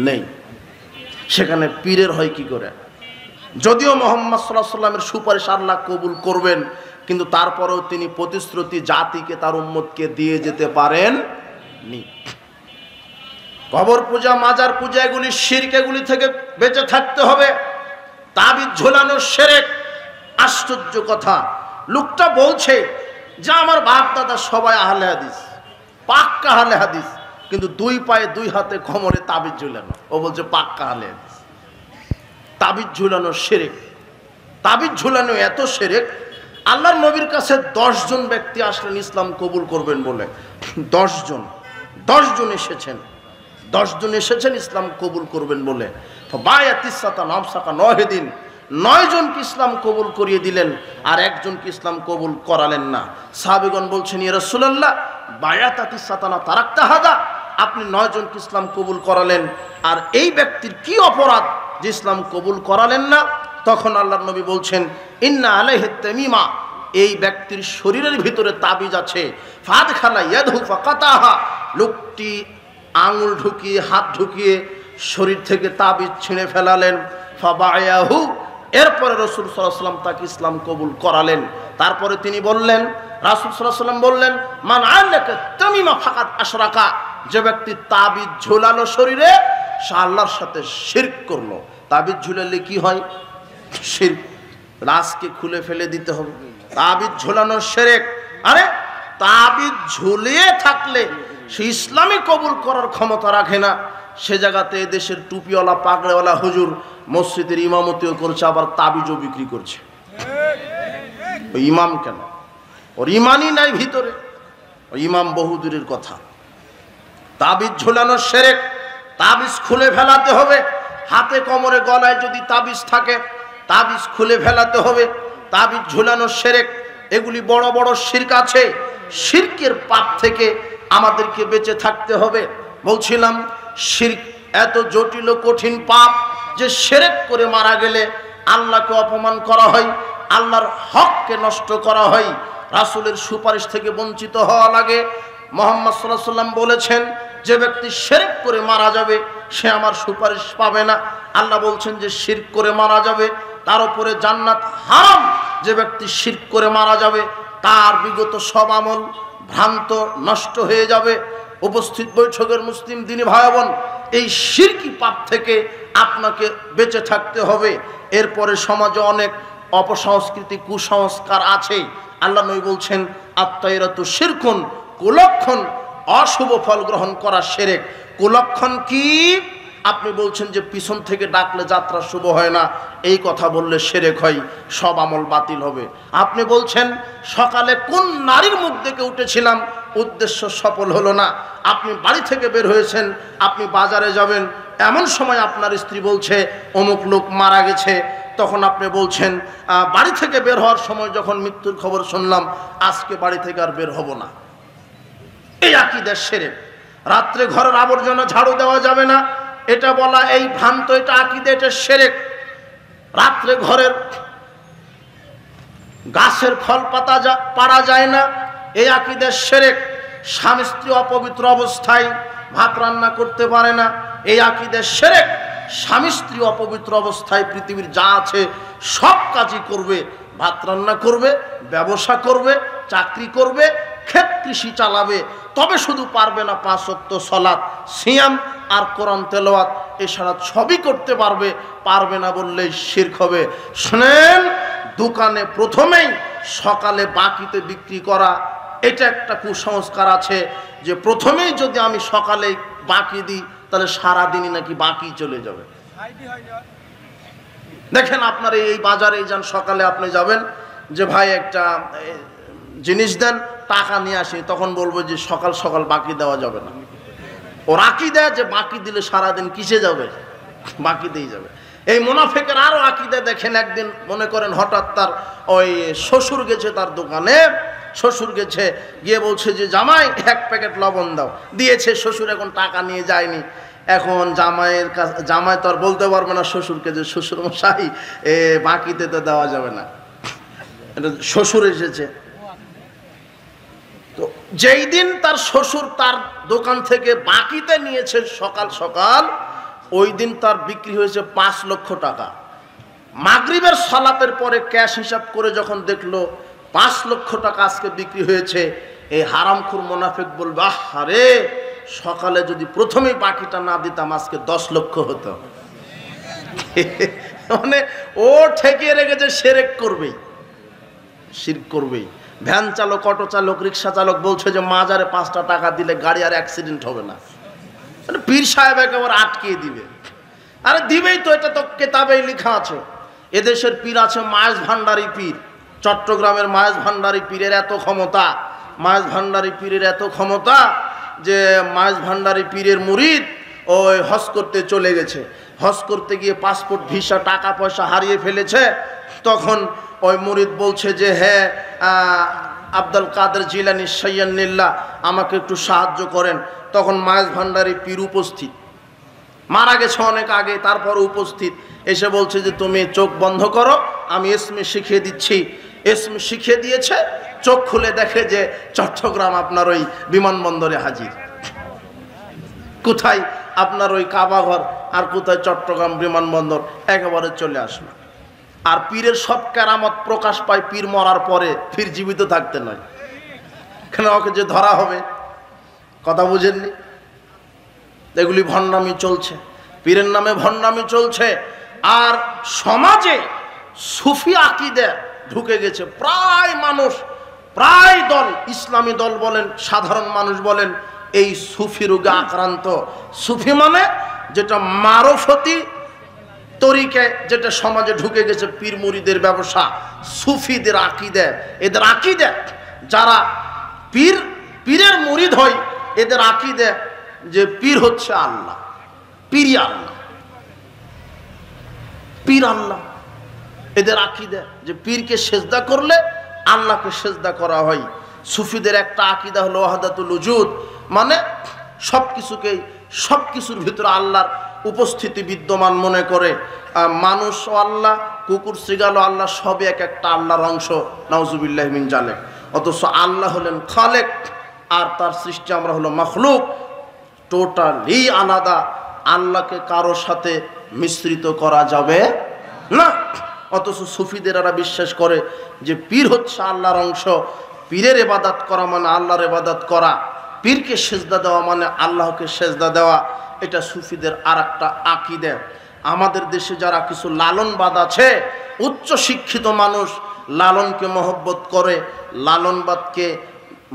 নেই। সেখানে পীরের হয় কি করে? যদিও মুহাম্মদ সাল্লাল্লাহু আলাইহি ওয়াসাল্লামের সুপারিশ আল্লাহ কবুল করবেন, কিন্তু তারপরেও তিনি প্রতিশ্রুতি জাতিকে, তার উম্মতকে দিয়ে যেতে পারেন নি। কবর পূজা, মাজার পূজা, এগুলি শিরক, এগুলি থেকে বেঁচে থাকতে হবে। তাবিজ ঝোলানো শিরক। আশ্চর্য কথা, লোকটা বলছে যে আমার বাপ দাদা সবাই আহলে হাদিস, পাক্কা আহলে হাদিস, কিন্তু দুই পায়ে দুই হাতে কোমরে তাবিজ ঝুলানো। ও বলছে পাক্কা আহলে হাদিস। তাবিজ ঝুলানো শিরক। তাবিজ ঝুলানো এত শিরক, আল্লাহর নবীর কাছে 10 জন ব্যক্তি আসলেন ইসলাম কবুল করবেন বলে। 10 জন এসেছেন, 10 জন এসেছেন ইসলাম কবুল করবেন বলে। বায়াতিসাতা নবসাকা 9 দিন 9 জনকে ইসলাম কবুল করিয়ে দিলেন, আর একজনকে ইসলাম কবুল করালেন না। সাহাবীগণ বলছেন, ইয়া রাসূলুল্লাহ, বায়াতাতিসাতানা তারাকতা হাদা, আপনি 9 জনকে ইসলাম কবুল করালেন, আর এই ব্যক্তির কি অপরাধ যে ইসলাম কবুল করালেন না? তখন আল্লাহর নবী বলছেন, ইন্না আলাইহি তামিমা, এই ব্যক্তির শরীরের ভিতরে তাবিজ আছে। ফাদখালা ইয়াদহু ফাকাতাহা, লোকটি আঙুল ঢুকিয়ে, হাত ঢুকিয়ে শরীর থেকে তাবিজ ছিঁড়ে ফেলালেন। ফাবায়াহু, এরপরে রাসূল সাল্লাল্লাহু আলাইহি ওয়াসাল্লাম তাকে ইসলাম কবুল করালেন। তারপরে তিনি বললেন, রাসূল সাল্লাল্লাহু আলাইহি ওয়াসাল্লাম বললেন, মান আলাকা তামিমা ফাকাত আশরাকা, যে ব্যক্তি তাবিজ ঝোলালো শরীরে, সে আল্লাহর সাথে শিরক করলো। তাবিজ ঝুলালে কি হয়? শিরক। রাজকে খুলে ফেলে দিতে হবে। তাবিজ ঝোলানো শিরক। আরে তাবিজ ঝুলিয়ে থাকলে সে ইসলামী কবুল করার ক্ষমতা রাখে না। সে জায়গাতে দেশের টুপিওয়ালা পাগড়িওয়ালা হুজুর মসজিদের ইমামতিও করছে, আবার তাবিজও বিক্রি করছে। ওই ইমাম কেন? ওর ইমানই নাই ভিতরে। ওই ইমাম বহুদূরের কথা। তাবিজ ঝোলানো শিরক। তাবিজ খুলে ফেলাতে হবে। হাতে কোমরে গলায় যদি তাবিজ থাকে, তাবিজ খুলে ফেলাতে হবে। তাবিজ ঝোলানো শিরক। এগুলি বড় বড় শিরক আছে। শিরকের পাপ থেকে আমাদেরকে বেঁচে থাকতে হবে। বলছিলাম শিরক এত জটিল ও কঠিন পাপ যে শিরক করে মারা গেলে আল্লাহকে অপমান করা হয়, আল্লাহর হককে নষ্ট করা হয়, রাসূলের সুপারিশ থেকে বঞ্চিত হওয়া লাগে, মুহাম্মদ সাল্লাল্লাহু আলাইহি ওয়াসাল্লাম বলেছেন, যে ব্যক্তি শিরক করে মারা যাবে সে আমার সুপারিশ পাবে না। আল্লাহ বলছেন যে শিরক করে মারা যাবে তার উপরে জান্নাত হারাম। যে ব্যক্তি শিরক করে মারা যাবে তার বিগত সব আমল ভ্রান্ত নষ্ট হয়ে যাবে। উপস্থিত বৈঠকের মুসলিম দিনী ভাই বোন, এই শিরকি পাপ থেকে আপনাকে বেঁচে থাকতে হবে। এরপরে সমাজে অনেক অপসংস্কৃতি কুসংস্কার আছে। আল্লাহ নবী বলছেন আত্মাইরাতু শিরকুন, কুলক্ষণ অশুভ ফল গ্রহণ করা শিরক। কুলক্ষণ কি? আপনি বলছেন যে পিছন থেকে ডাকলে যাত্রা শুভ হয় না, এই কথা বললে শিরক হয়, সব আমল বাতিল হবে। আপনি বলছেন সকালে কোন নারীর মুখ দেখে উঠেছিলাম, উদ্দেশ্য সফল হলো না। আপনি বাড়ি থেকে বের হয়েছেন, আপনি বাজারে যাবেন, এমন সময় আপনার স্ত্রী বলছে অমুক লোক মারা গেছে, তখন আপনি বলছেন বাড়ি থেকে বের হওয়ার সময় যখন মৃত্যুর খবর শুনলাম আজকে বাড়ি থেকে আর বের হব না। এই আকীদা শিরক। রাত্রে ঘরের আবর্জনা ঝাড়ু দেওয়া যাবে না, এটা বলা এই ভ্রান্ত, এটা আকীদা, এটা শিরক। রাত্রে ঘরের গাছের ফল পাতা পাড়া যায় না, এই আকীদা শিরক। স্বামী স্ত্রী অপবিত্র অবস্থায় ভাত রান্না করতে পারে না, এই আকীদা শিরক। স্বামী স্ত্রী অপবিত্র অবস্থায় পৃথিবীর যা আছে সব কাজই করবে, ভাত রান্না করবে, ব্যবসা করবে, চাকরি করবে, ক্ষেত কৃষি চালাবে, তবে শুধু পারবে না 5 ওয়াক্ত সালাত, সিয়াম আর কোরআন তেলাওয়াত, এছাড়া সবই করতে পারবে, পারবে না বললেই শিরক হবে। শুনেন, দোকানে প্রথমেই সকালে বাকিতে বিক্রি করা, এটা একটা কুসংস্কার আছে যে প্রথমেই যদি আমি সকালে বাকি দিই তাহলে সারাদিনই নাকি বাকি চলে যাবে। দেখেন আপনার এই বাজারে যান, সকালে আপনি যাবেন যে ভাই একটা জিনিস দেন, টাকা নিয়ে আসি, তখন বলবো যে সকাল সকাল বাকি দেওয়া যাবে না। ও রাখি দেয় যে বাকি দিলে সারাদিন কিসে যাবে, বাকি দিয়ে যাবে। এই মুনাফিকের আরো আকীদা দেখেন, একদিন মনে করেন হঠাৎ তার ওই শ্বশুর গেছে তার দোকানে, শ্বশুর গেছে, গিয়ে বলছে যে জামাই 1 প্যাকেট লবণ দাও, দিয়েছে, শ্বশুর এখন টাকা নিয়ে যায়নি। এখন জামাইয়ের কাছে, জামাই তো আর বলতে পারবে না শ্বশুরকে যে শ্বশুর মশাই বাকিতে তো দেওয়া যাবে না, এটা শ্বশুর এসেছে। তো যেই দিন তার শ্বশুর তার দোকান থেকে বাকিতে নিয়েছে সকাল সকাল, ওই দিন তার বিক্রি হয়েছে 5 লক্ষ টাকা। মাগরিবের সালাতের পরে ক্যাশ হিসাব করে যখন দেখলো 5 লক্ষ টাকা আজকে বিক্রি হয়েছে, এই হারামখোর মুনাফিক বলবে আহারে, সকালে যদি প্রথমেই বাকিটা না দিতাম আজকে 10 লক্ষ হতো। মানে ও ঠেকিয়ে রেখেছে শিরক করবেই, শিরক করবেই। ভ্যান চালক, অটো চালক, রিক্সা চালক বলছে যে মাজারে 5টা টাকা দিলে গাড়ি আর অ্যাক্সিডেন্ট হবে না, মানে পীর সাহেব একেবারে আটকিয়ে দিবে। আরে দিবেই তো, এটা তো কেতাবেই লেখা আছে। এদেশের পীর আছে মায়েজ ভান্ডারী পীর, চট্টগ্রামের মায়েজ ভান্ডারী পীরের এত ক্ষমতা, মায়েজ ভান্ডারী পীরের এত ক্ষমতা যে মায়েজ ভান্ডারী পীরের মুরিদ ওই হজ করতে চলে গেছে, হজ করতে গিয়ে পাসপোর্ট ভিসা টাকা পয়সা হারিয়ে ফেলেছে। তখন ওই মুরিদ বলছে যে হ্যাঁ আব্দুল কাদের জিলানী সাইয়ান্নিল্লাহ, আমাকে একটু সাহায্য করেন। তখন মায়েজ ভান্ডারী পীর উপস্থিত, মারা গেছে অনেক আগে, তারপর উপস্থিত, এসে বলছে যে তুমি চোখ বন্ধ করো, আমি ইসমে শিখিয়ে দিচ্ছি। ইসমে শিখিয়ে দিয়েছে, চোখ খুলে দেখে যে চট্টগ্রাম আপনার ওই বিমানবন্দরে হাজির। কোথায় আপনার ওই কাবাঘর, আর কোথায় চট্টগ্রাম বিমানবন্দর, একেবারে চলে আসলো। আর পীরের সব কেরামত প্রকাশ পায় পীর মরার পরে, পীর জীবিত থাকতে নয়। কেন? ওকে যে ধরা হবে, কথা বুঝেননি? এগুলি ভণ্ডামি চলছে, পীরের নামে ভণ্ডামি চলছে। আর সমাজে সুফি আকীদা ঢুকে গেছে। প্রায় মানুষ, প্রায় দল, ইসলামী দল বলেন, সাধারণ মানুষ বলেন, এই সুফি রোগে আক্রান্ত। সুফি মানে যেটা মারফতি তরিকে, যেটা সমাজে ঢুকে গেছে, পীর মুরিদের ব্যবসা, সুফিদের আকীদা। এদের আকীদা, যারা পীরের মুরিদ হয়, এদের আকীদা যে পীর হচ্ছে আল্লাহ, পীরই আল্লাহ, পীর আল্লাহ। এদের আকীদা যে পীরকে সেজদা করলে আল্লাহকে সেজদা করা হয়। সুফিদের একটা আকীদা হলো ওয়াহদাতুল উজুদ, মানে সবকিছুকেই, সবকিছুর ভিতরে আল্লাহর উপস্থিতি বিদ্যমান মনে করে। মানুষ ও আল্লাহ, কুকুর শ্রীগাল ও আল্লাহ, সবই এক একটা আল্লাহর অংশ, নাউজুবিল্লাহি মিন জালিক। অথচ আল্লাহ হলেন খালেক, আর তার সৃষ্টি আমরা হলো মাখলুক, টোটালি আলাদা। আল্লাহকে কারোর সাথে মিশ্রিত করা যাবে না। অথচ সুফিদের এরা বিশ্বাস করে যে পীর হচ্ছে আল্লাহর অংশ, পীরের ইবাদত করা মানে আল্লাহর ইবাদত করা, পীরকে সেজদা দেওয়া মানে আল্লাহকে সেজদা দেওয়া। এটা সুফিদের আর একটা আকীদা। আমাদের দেশে যারা কিছু লালনবাদ আছে, উচ্চ শিক্ষিত মানুষ লালনকে মহব্বত করে, লালনবাদকে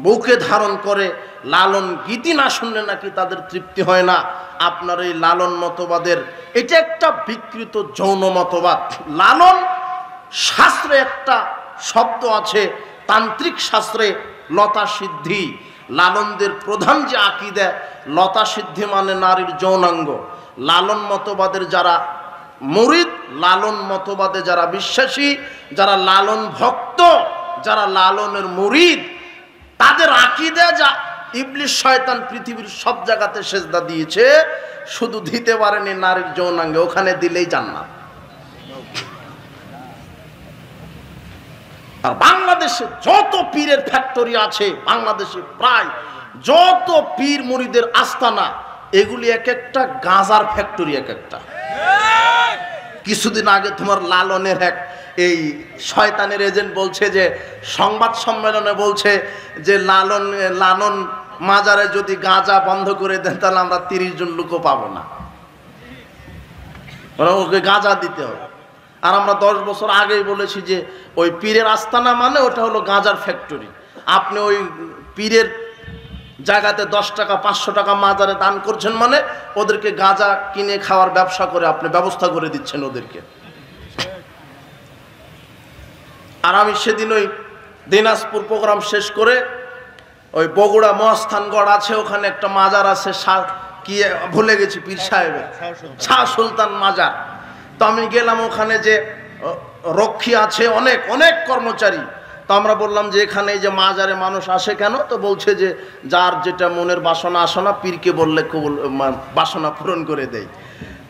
বুকে ধারণ করে, লালন গীতি না শুনলে নাকি তাদের তৃপ্তি হয় না। আপনার এই লালন মতবাদের এটা একটা বিকৃত যৌন মতবাদ। লালন শাস্ত্রে একটা শব্দ আছে, তান্ত্রিক শাস্ত্রে লতা সিদ্ধি। লালনদের প্রধান যে আকীদা, লতা সিদ্ধি মানে নারীর যৌনাঙ্গ। লালন মতবাদের যারা মুরিদ, লালন মতবাদে যারা বিশ্বাসী, যারা লালন ভক্ত, যারা লালনের মুরিদ, তাদের আকীদা যা ইবলিস শয়তান পৃথিবীর সব জায়গাতে সেজদা দিয়েছে, শুধু দিতে পারেনি নারীর যৌনাঙ্গে, ওখানে দিলেই জান্নাত। আর বাংলাদেশে যত পীরের ফ্যাক্টরি আছে, বাংলাদেশে প্রায় যত পীর মুরিদের আস্তানা, এগুলি এক একটা গাঁজার ফ্যাক্টরি এক একটা। কিছুদিন আগে তোমার লালনের এক এই শয়তানের এজেন্ট বলছে যে, সংবাদ সম্মেলনে বলছে যে লালন মাজারে যদি গাঁজা বন্ধ করে দেন তাহলে আমরা 30 জন লোকও পাবো না, ওকে গাঁজা দিতে হবে। আর আমরা 10 বছর আগেই বলেছি যে ওই পীরের আস্তানা মানে ওটা হলো গাঁজার ফ্যাক্টরি। আপনি ওই পীরের জায়গাতে 10 টাকা 500 টাকা মাজারে দান করছেন মানে ওদেরকে গাঁজা কিনে খাওয়ার ব্যবসা করে আপনি ব্যবস্থা করে দিচ্ছেন ওদেরকে। আর আমি সেদিন ওই দিনাজপুর প্রোগ্রাম শেষ করে ওই বগুড়া মহাস্থানগড় আছে, ওখানে একটা মাজার আছে, কি ভুলে গেছি, পীর সাহেবের শাহ সুলতান মাজার। তো আমি গেলাম, ওখানে যে রক্ষী আছে অনেক অনেক কর্মচারী। তো আমরা বললাম যে এখানে যে মাজারে মানুষ আসে কেন? তো বলছে যে যার যেটা মনের বাসনা আসনা পীরকে বললে কবুল বাসনা পূরণ করে দেয়।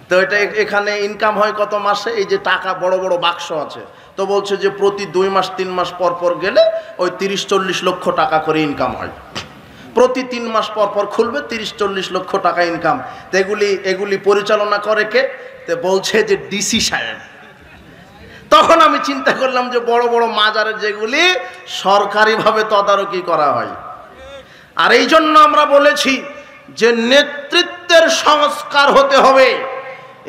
তো এটা এখানে ইনকাম হয় কত মাসে? এই যে টাকা বড় বড় বাক্স আছে, তো বলছে যে প্রতি 2 মাস 3 মাস পর পর গেলে ওই 30-40 লক্ষ টাকা করে ইনকাম হয়। প্রতি 3 মাস পর পর খুলবে, 30-40 লক্ষ টাকা ইনকাম। তো এগুলি পরিচালনা করে কে? তো বলছে যে ডিসি সাহেব। তখন আমি চিন্তা করলাম যে বড় বড় মাজারের যেগুলি সরকারিভাবে তদারকি করা হয়। আর এই জন্য আমরা বলেছি যে নেতৃত্বের সংস্কার হতে হবে।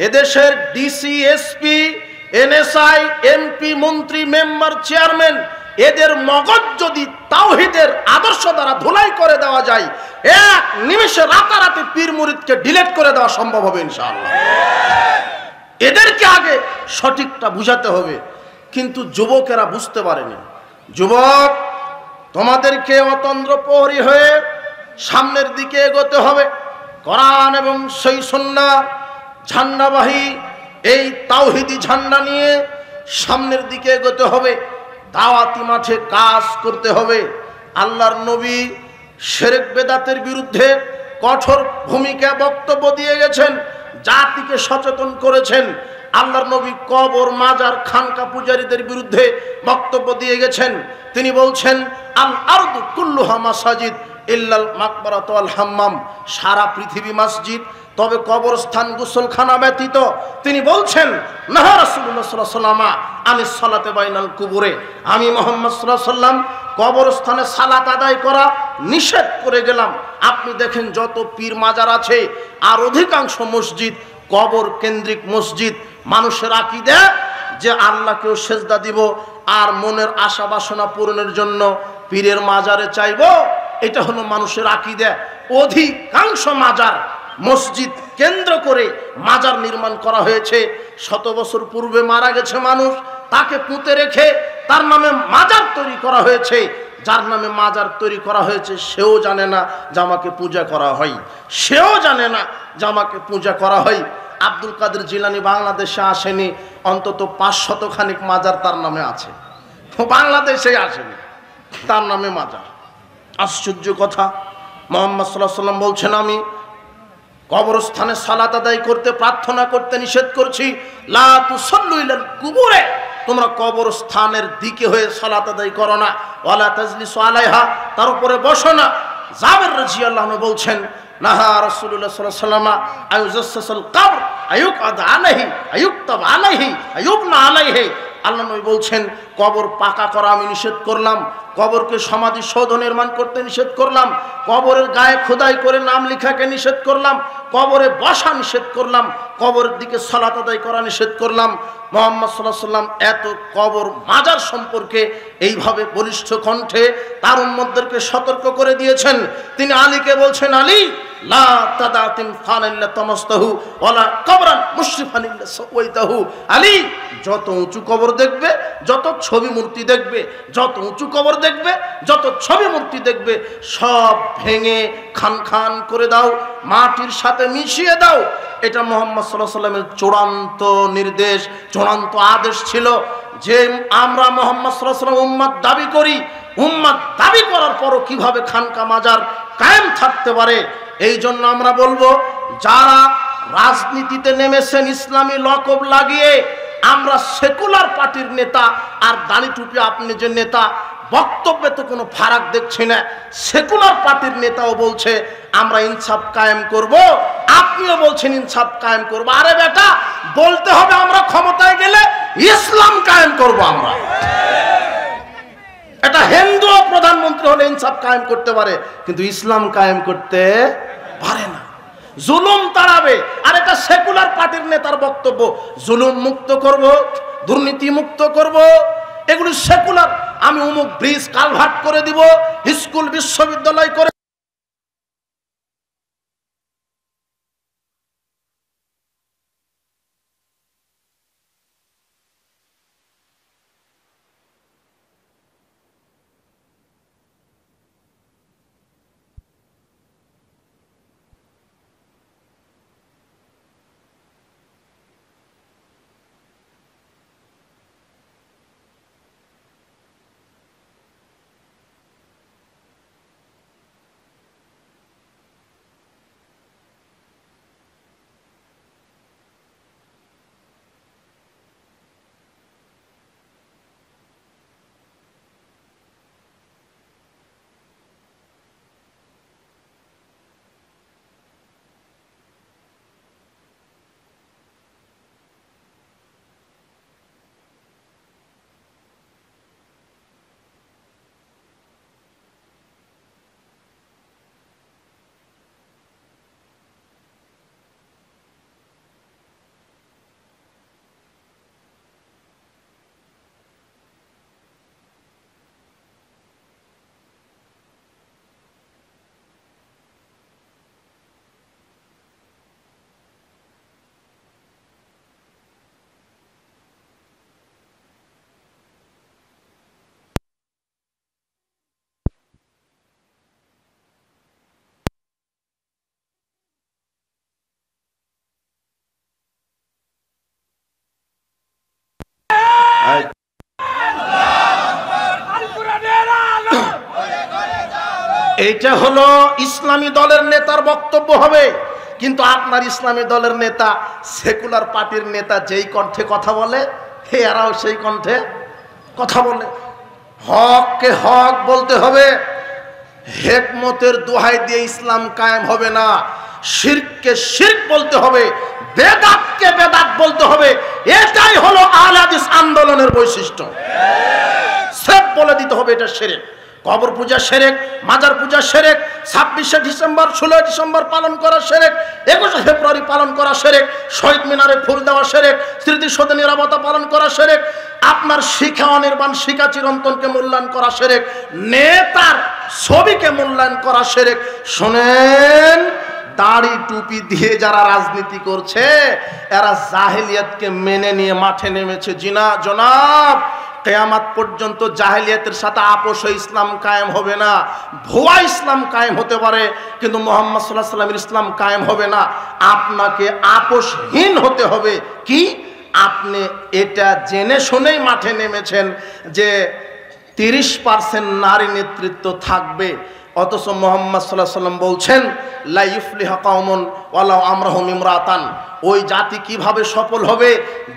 এদেশের ডিসি, এসপি, এনএসআই, এমপি, মন্ত্রী, মেম্বার, চেয়ারম্যান, এদের মগজ যদি তাওহীদের আদর্শ দ্বারা ধুলাই করে দেওয়া যায়, এক নিমেষে রাতারাতি পীর মুরিদকে ডিলিট করে দেওয়া সম্ভব হবে ইনশাআল্লাহ। এদেরকে আগে সঠিকটা বুঝাতে হবে, কিন্তু যুবকেরা বুঝতে পারেনি। যুবক, তোমাদেরকে অতন্দ্র প্রহরী হয়ে সামনের দিকে এগোতে হবে। কোরআন এবং সহিহ সুন্নাহ ঝান্ডাবাহী এই তাওহীদি ঝান্ডা নিয়ে সামনের দিকে এগোতে হবে। দাওয়াতি মাঠে কাজ করতে হবে। আল্লাহর নবী শিরক বেদাতের বিরুদ্ধে কঠোর ভূমিকা বক্তব্য দিয়ে গেছেন, জাতিকে সচেতন করেছেন। আল্লাহর নবী কবর, মাজার, খানকা পূজারীদের বিরুদ্ধে বক্তব্য দিয়ে গেছেন। তিনি বলছেন আল আরদু কুল্লুহা মাসাজিদ ইল্লাল মাকবারাত ওয়াল হাম্মাম, সারা পৃথিবী মসজিদ, তবে কবরস্থান গোসলখানা ব্যতীত। তিনি বলছেন নাহা রাসূলুল্লাহ সাল্লাল্লাহু আলাইহি ওয়াসাল্লাম আনিস সালাতে বাইনাল কুবুরে, আমি মুহাম্মদ সাল্লাল্লাহু আলাইহি ওয়াসাল্লাম কবরস্থানে সালাত আদায় করা নিষেধ করে গেলাম। আপনি দেখেন যত পীর মাজার আছে আর অধিকাংশ মসজিদ কবর কেন্দ্রিক মসজিদ। মানুষের আকীদা যে আল্লাহকেও সেজদা দিব আর মনের আশা বাসনা পূরণের জন্য পীরের মাজারে চাইব, এটা হলো মানুষের আকীদা। অধিকাংশ মাজার মসজিদ কেন্দ্র করে মাজার নির্মাণ করা হয়েছে। 100 বছর পূর্বে মারা গেছে মানুষ, তাকে পুঁতে রেখে তার নামে মাজার তৈরি করা হয়েছে। যার নামে মাজার তৈরি করা হয়েছে সেও জানে না যে আমাকে পূজা করা হয়, সেও জানে না যে আমাকে পূজা করা হয়। আব্দুল কাদের জিলানী বাংলাদেশে আসেনি, অন্তত 500 খানিক মাজার তার নামে আছে, বাংলাদেশে আসেনি, তার নামে মাজার। আশ্চর্য কথা, মুহাম্মদ সাল্লাল্লাহু আলাইহি ওয়াসাল্লাম বলছেন আমি কবরস্থানে সালাত আদায় করতে, প্রার্থনা করতে নিষেধ করছি। লা তুসাল্লু ইলাল কুবুরে, তোমরা কবরস্থানের দিকে হয়ে সালাত আদায় করো না। ওয়ালা তাজলিসু আলাইহা, তার উপরে বসো না। জাবের রাদিয়াল্লাহু আনহু বলছেন, নাহা রাসূলুল্লাহ সাল্লাল্লাহু আলাইহি ওয়াসাল্লাম আয়ুজাসসাসুল কবর আয়ুকআদ আলাইহি আয়ুকতাব আলাইহি আয়ুবনা আলাইহি। আল্লাহ নবী বলছেন, কবর পাকা করা আমি নিষেধ করলাম, কবরকে সমাধি সৌধ নির্মাণ করতে নিষেধ করলাম, কবরের গায়ে খোদাই করে নাম লেখাকে নিষেধ করলাম, কবরে বসা নিষেধ করলাম, কবরের দিকে সালাত আদায় করা নিষেধ করলাম। মুহাম্মদ সাল্লাল্লাহু আলাইহি ওয়াসাল্লাম এত কবর মাজার সম্পর্কে এইভাবে বলিষ্ঠ কণ্ঠে তার উম্মতদেরকে সতর্ক করে দিয়েছেন। তিনি আলীকে বলছেন, আলী লা তাদাতিন ফানাল্লা তামাস্তাহু ওয়ালা কবরান মুশরিফান ইল্লা সাওয়াইতাহু। আলী, যত উঁচু কবর দেখবে, যত ছবি মূর্তি দেখবে, যত উঁচু কবর দেখবে, যত ছবি মূর্তি দেখবে, সব ভেঙে খান খান করে দাও, মাটির সাথে মিশিয়ে দাও। এটা মুহাম্মদ সাল্লাল্লাহু আলাইহি ওয়াসাল্লামের চূড়ান্ত নির্দেশ, চূড়ান্ত আদেশ ছিল যে আমরা মুহাম্মদ সাল্লাল্লাহু আলাইহি ওয়াসাল্লাম উম্মত দাবি করি। উম্মত দাবি করার পরও কিভাবে খানকা মাজার কায়েম থাকতে পারে? এই জন্য আমরা বলবো, যারা রাজনীতিতে নেমেছেন ইসলামী লকব লাগিয়ে, আমরা সেকুলার পার্টির নেতা আর দাড়ি টুপি আপনি যে নেতা, বক্তব্যে তো কোনো ফারাক দেখছি না। সেকুলার পার্টির নেতাও বলছে আমরা ইনসাফ কায়েম করব, আপনিও বলছেন ইনসাফ কায়েম করব। আরে বেটা, বলতে হবে আমরা ক্ষমতায় গেলে ইসলাম কায়েম করব। আমরা এটা হিন্দু প্রধানমন্ত্রী হলে ইনসাফ কায়েম করতে পারে, কিন্তু ইসলাম কায়েম করতে পারে না, জুলুম তাড়াবে। আর এটা সেকুলার পার্টির নেতার বক্তব্য, জুলুম মুক্ত করব, দুর্নীতি মুক্ত করব, এগুলি সেকুলার। আমি অমুক ব্রিজ কালভার্ট করে দিব, স্কুল বিশ্ববিদ্যালয় করে এইটা হলো ইসলামী দলের নেতার বক্তব্য হবে। কিন্তু আপনার ইসলামী দলের নেতা, সেকুলার পার্টির নেতা যেই কণ্ঠে কথা বলে, এরাও সেই কণ্ঠে কথা বলে। হককে হক বলতে হবে, হেকমতের দোহাই দিয়ে ইসলাম কায়েম হবে না। শিরককে শিরক বলতে হবে, বেদাতকে বেদাত বলতে হবে। এটাই হলো আহলে হাদিস আন্দোলনের বৈশিষ্ট্য। সব বলে দিতে হবে এটা শিরক। কবর পূজা শিরক, মাজার পূজা শিরক, 26শে ডিসেম্বর 16 ডিসেম্বর পালন করা শিরক, 21শে ফেব্রুয়ারি পালন করা শিরক, শহীদ মিনারে ফুল দেওয়া শিরক, স্মৃতিসৌধে নিরাপত্তা পালন করা শিরক, আপনার শিখা অনির্বাণ শিখা চিরন্তনকে মূল্যায়ন করা শিরক, নেতার ছবিকে মূল্যায়ন করা শিরক। শোনেন, দাড়ি টুপি দিয়ে যারা রাজনীতি করছে, এরা জাহেলিয়াতকে মেনে নিয়ে মাঠে নেমেছে। জিনা জনাব, কিয়ামত পর্যন্ত জাহেলিয়াতের সাথে আপোষ ইসলাম কায়েম হবে না। ভুয়া ইসলাম কায়েম হতে পারে, কিন্তু মুহাম্মদ সাল্লাল্লাহু আলাইহি ওয়াসাল্লামের ইসলাম কায়েম হবে না। আপনাকে আপোষহীন হতে হবে। কি? আপনি এটা জেনে শুনেই মাঠে নেমেছেন যে 30% নারী নেতৃত্ব থাকবে, অথচ মুহাম্মদ সাল্লাল্লাহু আলাইহি ওয়াসাল্লাম বলছেন লা ইফলিহু কওমুন ওয়ালাউ আমরাহুম ইমরাতান, ওই জাতি কিভাবে সফল হবে?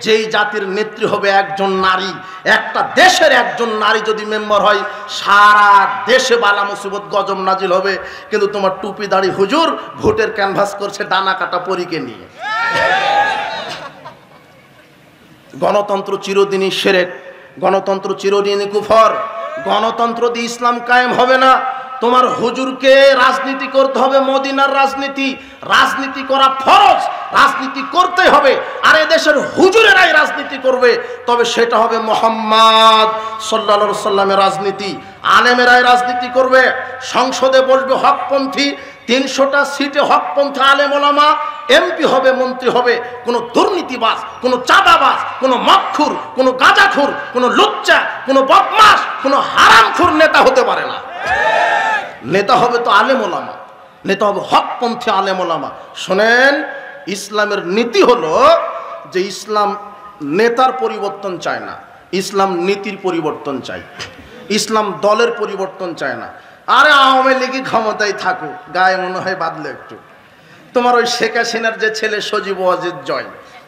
যেই জাতির নেত্রী হবে একজন নারী। একটা দেশের একজন নারী যদি মেম্বার হয়, সারা দেশে বালা মুসিবত গজব নাজিল হবে। কিন্তু তোমার টুপি দাড়ি হুজুর ভোটের ক্যানভাস করছে ডানা কাটা পরীকে নিয়ে। গণতন্ত্র চিরদিনই শিরক, গণতন্ত্র চিরদিনই কুফর। গণতন্ত্র দিয়ে ইসলাম কায়েম হবে না। তোমার হুজুরকে রাজনীতি করতে হবে, মদিনার রাজনীতি। রাজনীতি করা ফরজ, রাজনীতি করতে হবে। আর এদেশের হুজুরেরাই রাজনীতি করবে, তবে সেটা হবে মুহাম্মদ সাল্লাল্লাহু আলাইহি সাল্লামের রাজনীতি। আলেমেরাই রাজনীতি করবে, সংসদে বসবে হকপন্থী, 300টা সিটে হকপন্থী আলেম ওলামা এমপি হবে, মন্ত্রী হবে। কোনো দুর্নীতিবাজ, কোনো চাঁদাবাজ, কোনো মদখুর, কোনো গাঁজাখুর, কোনো লুচ্চা, কোনো বদমাশ, কোনো হারামখুর নেতা হতে পারে না। নেতা হবে তো আলেম ওলামা, নেতা হবে হকপন্থী আলেম ওলামা। শোনেন, ইসলামের নীতি হলো যে ইসলাম নেতার পরিবর্তন চায় না, ইসলাম নীতির পরিবর্তন চায়। ইসলাম দলের পরিবর্তন চায় না। আরে আওয়ামী লীগই ক্ষমতায় থাকুক, গায়ে মনে হয় বাদলে একটু। তোমার ওই শেখ হাসিনার যে ছেলে সজীব ওয়াজিদ জয়,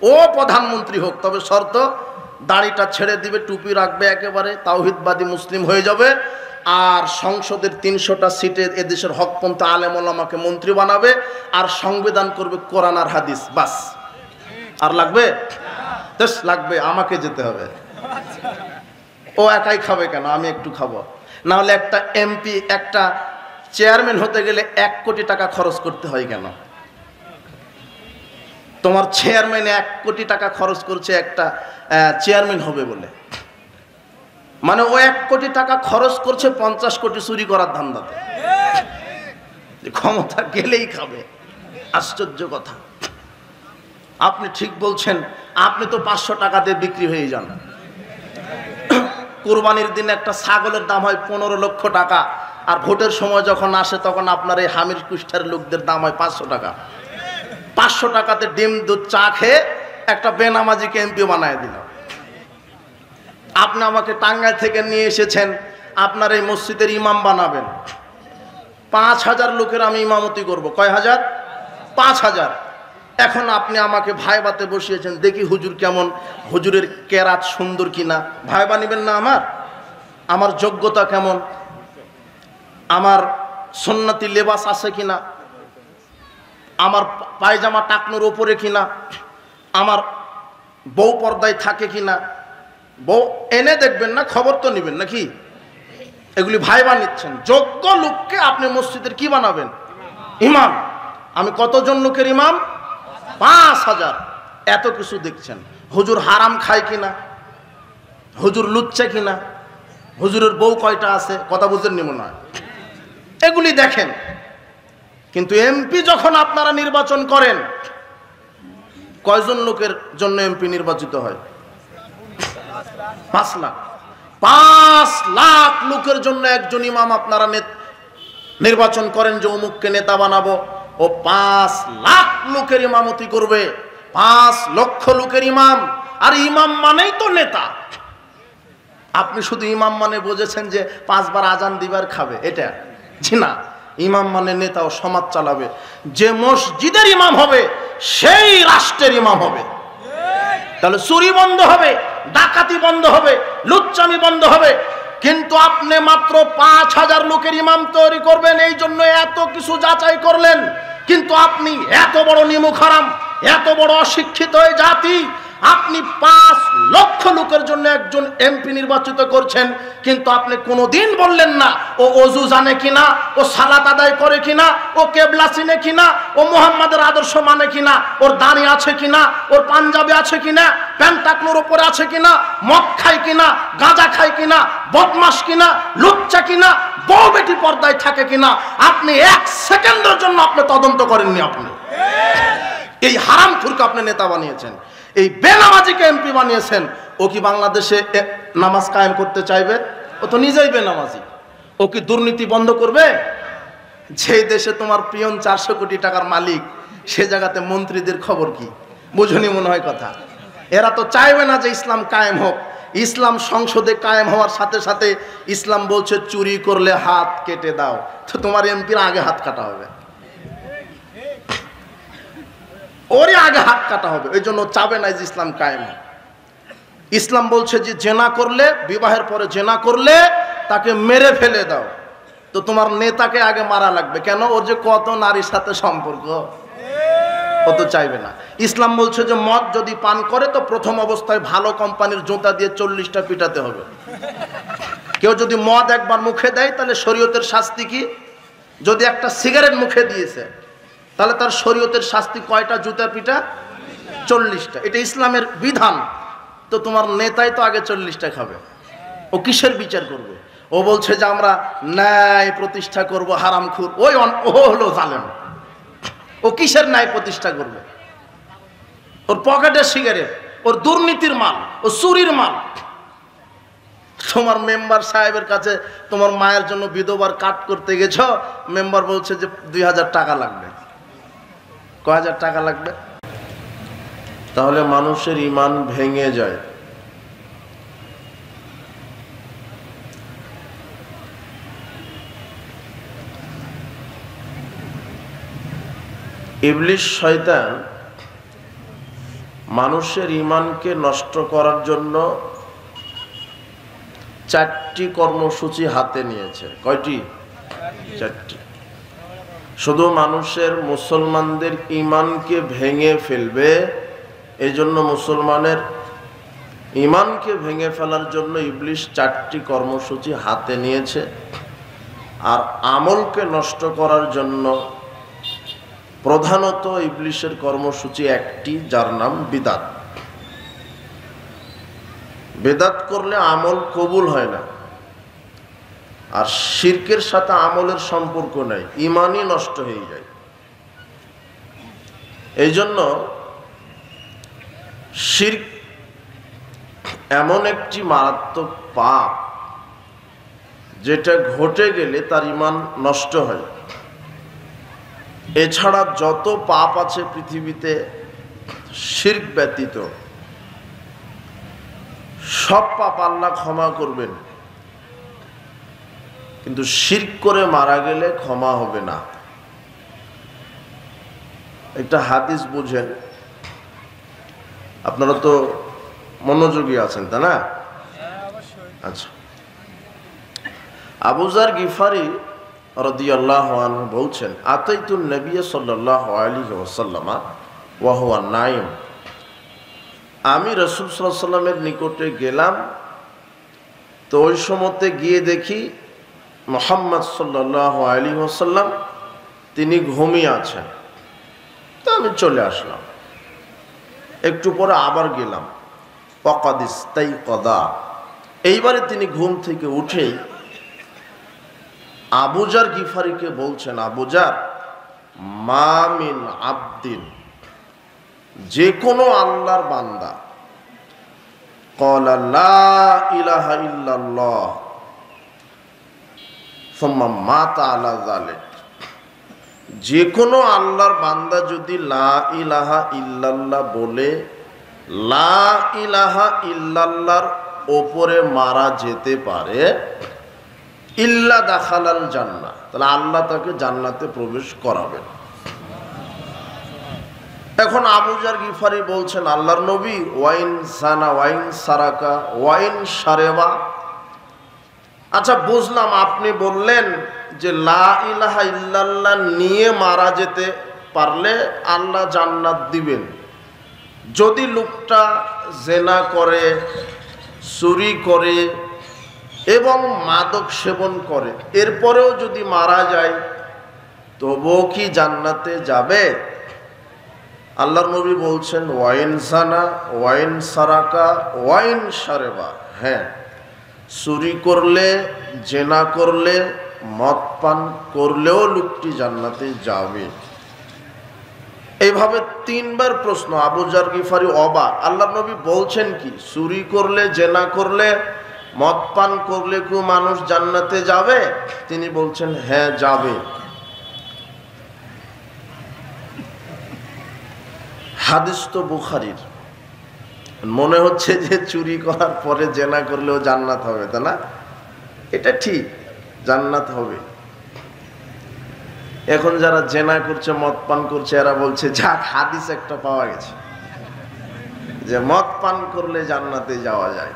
ও প্রধানমন্ত্রী হোক, তবে শর্ত দাড়িটা ছেড়ে দিবে, টুপি রাখবে, একেবারে তাওহীদবাদী মুসলিম হয়ে যাবে। আর সংসদের 300টা সিটে এদেশের হকপন্থী আলেম ওলামাকে মন্ত্রী বানাবে, আর সংবিধান করবে কোরআন আর হাদিস। বাস, আর লাগবে? বেশ লাগবে, আমাকে যেতে হবে। ও একাই খাবে কেন? আমি একটু খাবো। না হলে একটা এমপি, একটা চেয়ারম্যান হতে গেলে 1 কোটি টাকা খরচ করতে হয় কেন? তোমার চেয়ারম্যানে 1 কোটি টাকা খরচ করছে একটা চেয়ারম্যান হবে বলে, মানে ও 1 কোটি টাকা খরচ করছে 50 কোটি চুরি করার ধান্দাতে। ক্ষমতা গেলেই খাবে, আশ্চর্য কথা। আপনি ঠিক বলছেন, আপনি তো 500 টাকা দিয়ে বিক্রি হয়ে যান। কুরবানির দিন একটা ছাগলের দাম হয় 15 লক্ষ টাকা, আর ভোটের সময় যখন আসে তখন আপনার এই হামির কুষ্টার লোকদের দাম হয় 500 টাকা। 500 টাকাতে ডিম দুধ চা খেয়ে একটা বেনামাজিকে এমপি বানায় দিল। আপনি আমাকে টাঙ্গাইল থেকে নিয়ে এসেছেন, আপনার এই মসজিদের ইমাম বানাবেন। 5000 লোকের আমি ইমামতি করব। কয় হাজার? 5000। এখন আপনি আমাকে ভাইবাতে বসিয়েছেন, দেখি হুজুর কেমন, হুজুরের কেরাত সুন্দর কিনা। ভাইবা নিবেন না? আমার যোগ্যতা কেমন, আমার সুন্নতি লেবাস আছে কিনা, আমার পায়জামা টাকনোর ওপরে কিনা, আমার বউ পর্দায় থাকে কিনা। বউ এনে দেখবেন না, খবর তো নেবেন নাকি? এগুলি ভাইবা নিচ্ছেন। যোগ্য লোককে আপনি মসজিদের কি বানাবেন? ইমাম। আমি কতজন লোকের ইমাম? 5000। এত কিছু দেখছেন। হুজুর হারাম খায় কিনা, হুজুর লুচ্চা কিনা, হুজুরের বউ কয়টা আছে, কথা বুঝেননি মনে হয়, এগুলি দেখেন। কিন্তু এমপি যখন আপনারা নির্বাচন করেন, কয়জন লোকের জন্য এমপি নির্বাচিত হয়? 5 লাখ। 5 লাখ লোকের জন্য একজন ইমাম আপনারা নির্বাচন করেন যে অমুককে নেতা বানাবো। ও 5 লাখ লোকের ইমামতি করবে, 5 লক্ষ লোকের ইমাম। আর ইমাম মানেই তো নেতা। আপনি শুধু ইমাম মানে বুঝেছেন যে 5 বার আজান দিবার খাবে, এটা জি না। ইমাম মানে নেতা, ও সমাজ চালাবে। যে মসজিদের ইমাম হবে সেই রাষ্ট্রের ইমাম হবে। তাহলে চুরি বন্ধ হবে, ডাকাতি বন্ধ হবে, লুচ্চামি বন্ধ হবে। কিন্তু আপনি মাত্র 5000 লোকের ইমাম তৈরি করবেন, এই জন্য এত কিছু যাচাই করলেন। কিন্তু আপনি এত বড় নিমুখ হারাম, এত বড় অশিক্ষিত জাতি, আপনি 5 লক্ষ লোকের জন্য একজন এমপি নির্বাচিত করছেন। কিন্তু আপনি কোনোদিন বললেন না ও ওযু জানে কিনা, ও সালাত আদায় করে কিনা, ও কেবলা চিনে কিনা, ও মুহাম্মাদের আদর্শ মানে কিনা, ওর দাড়ি আছে কিনা, ওর পাঞ্জাবি আছে কিনা, প্যান্ট টাকনোর উপরে আছে কিনা, মদ খায় কিনা, গাঁজা খায় কিনা, বদমাশ কিনা, লুচ্চা কিনা, বউ বেটি পর্দায় থাকে কিনা, আপনি 1 সেকেন্ডের জন্য আপনি তদন্ত করেননি। আপনি এই হারামখোরকে আপনি নেতা বানিয়েছেন, এই বেনামাজিকে এমপি বানিয়েছেন। ও কি বাংলাদেশে নামাজ কায়েম করতে চাইবে? ও তো নিজেই বেনামাজি। ও কি দুর্নীতি বন্ধ করবে? যে দেশে তোমার পিয়ন 400 কোটি টাকার মালিক, সে জায়গাতে মন্ত্রীদের খবর কি? বুঝুনি মনে হয় কথা। এরা তো চাইবে না যে ইসলাম কায়েম হোক। ইসলাম সংসদে কায়েম হওয়ার সাথে সাথে ইসলাম বলছে চুরি করলে হাত কেটে দাও। তো তোমার এমপির আগে হাত কাটা হবে। ওরই আগে হাত কাটা হবে। এই জন্য চাবে না যে ইসলাম কায়েম। ইসলাম বলছে যে জেনা করলে, বিবাহের পরে জেনা করলে তাকে মেরে ফেলে দাও। তো তোমার নেতাকে আগে মারা লাগবে কেন? ওর যে কত নারীর সাথে সম্পর্ক, ও তো চাইবে না। ইসলাম বলছে যে মদ যদি পান করে তো প্রথম অবস্থায় ভালো কোম্পানির জুতা দিয়ে 40টা পিটাতে হবে। কেউ যদি মদ একবার মুখে দেয় তাহলে শরীয়তের শাস্তি কি? যদি একটা সিগারেট মুখে দিয়েছে তাহলে তার শরীয়তের শাস্তি কয়টা জুতার পিটা? 40টা। এটা ইসলামের বিধান। তো তোমার নেতাই তো আগে 40টা খাবে, ও কিসের বিচার করবে? ও বলছে যে আমরা ন্যায় প্রতিষ্ঠা করব, হারামখোর। ও হলো জালেম। ও কিসের ন্যায় প্রতিষ্ঠা করবে? ওর পকেটের সিগারেট, ওর দুর্নীতির মাল, ও চুরির মাল। তোমার মেম্বার সাহেবের কাছে তোমার মায়ের জন্য বিধবার কাট করতে গেছ, মেম্বার বলছে যে 2000 টাকা লাগবে। কয় হাজার টাকা লাগবে? তাহলে মানুষের ঈমান ভেঙে যায়। ইবলিস শয়তান মানুষের ঈমানকে নষ্ট করার জন্য 4টি কর্মসূচি হাতে নিয়েছে। কয়টি? 4টি। শুধু মানুষের, মুসলমানদের ঈমানকে ভেঙে ফেলবে। এই জন্য মুসলমানের ঈমানকে ভেঙে ফেলার জন্য ইবলিস 4টি কর্মসূচি হাতে নিয়েছে। আর আমলকে নষ্ট করার জন্য প্রধানত ইবলিসের কর্মসূচি একটি, যার নাম বিদাত। বেদাত করলে আমল কবুল হয় না। আর শিরকের সাথে আমলের সম্পর্ক নাই, ঈমানই নষ্ট হয়ে যায়। এই জন্য শিরক এমন একটি মারাত্মক পাপ যেটা ঘটে গেলে তার ঈমান নষ্ট হয়। এছাড়া যত পাপ আছে পৃথিবীতে শিরক ব্যতীত, সব পাপ আল্লাহ ক্ষমা করবেন, কিন্তু শিরক করে মারা গেলে ক্ষমা হবে না। একটা হাদিস বুঝেন, আপনারা তো মনোযোগী আছেন তা না? আচ্ছা, আবু যার গিফারি রাদিয়াল্লাহু আনহু বলছেন, আতাইতুন নবী সাল্লাল্লাহু আলাইহি ওয়াসাল্লাম ওয়া হুয়া নাইম। আমি রাসূল সাল্লাল্লাহু আলাইহি ওয়াসাল্লামের নিকটে গেলাম, তো ওই সময়তে গিয়ে দেখি মুহাম্মদ সাল্লাল্লাহু আলাইহি ওয়াসাল্লাম তিনি ঘুমিয়ে আছেন। তো আমি চলে আসলাম। একটু পরে আবার গেলাম, ওয়াকাদ ইস্তাইকাযা। এইবারে তিনি ঘুম থেকে উঠেই আবু যার গিফারিকে বলছেন, আবু যার, মা মিন আবদিন, যে কোনো আল্লাহর বান্দা, ক্বালা লা ইলাহা ইল্লাল্লাহ সুম্মা মাতা আলা যালিক, যে কোনো আল্লাহর বান্দা যদি লা ইলাহা ইল্লাল্লাহ বলে লা ইলাহা ইল্লাল্লাহর ওপরে মারা যেতে পারে, ইল্লা দাখালাল জান্নাহ, তাহলে আল্লাহ তাকে জান্নাতে প্রবেশ করাবেন। এখন আবু যার গিফারি বলছেন, আল্লাহর নবী, ওয়াইন সানা ওয়াইন সারাকা ওয়াইন সারেবা। আচ্ছা বুঝলাম, আপনি বললেন যে লা ইলাহা ইল্লাল্লাহ নিয়ে মারা যেতে পারলে আল্লাহ জান্নাত দিবেন। যদি লোকটা জেনা করে, চুরি করে এবং মাদক সেবন করে, এরপরেও যদি মারা যায় তবুও কি জান্নাতে যাবে? আল্লাহর নবী বলছেন, ওয়াইন সানা ওয়াইন সারাকা ওয়াইন সারেবা, হ্যাঁ, চুরি করলে, জেনা করলে, মদ পান করলেও লোকটি জান্নাতে যাবে। এইভাবে 3 বার প্রশ্ন। আবু যার গিফারি অবাক, আল্লাহর নবী বলছেন কি চুরি করলে, জেনা করলে, মদ পান করলে কি মানুষ জান্নাতে যাবে? তিনি বলছেন হ্যাঁ যাবে। হাদিস তো বুখারীর। মনে হচ্ছে যে চুরি করার পরে জেনা করলেও জান্নাত হবে, তা না? এটা ঠিক, জান্নাত হবে। এখন যারা জেনা করছে, মদ পান করছে, এরা বলছে যাক হাদিস একটা পাওয়া গেছে যে মদ পান করলে জান্নাতে যাওয়া যায়,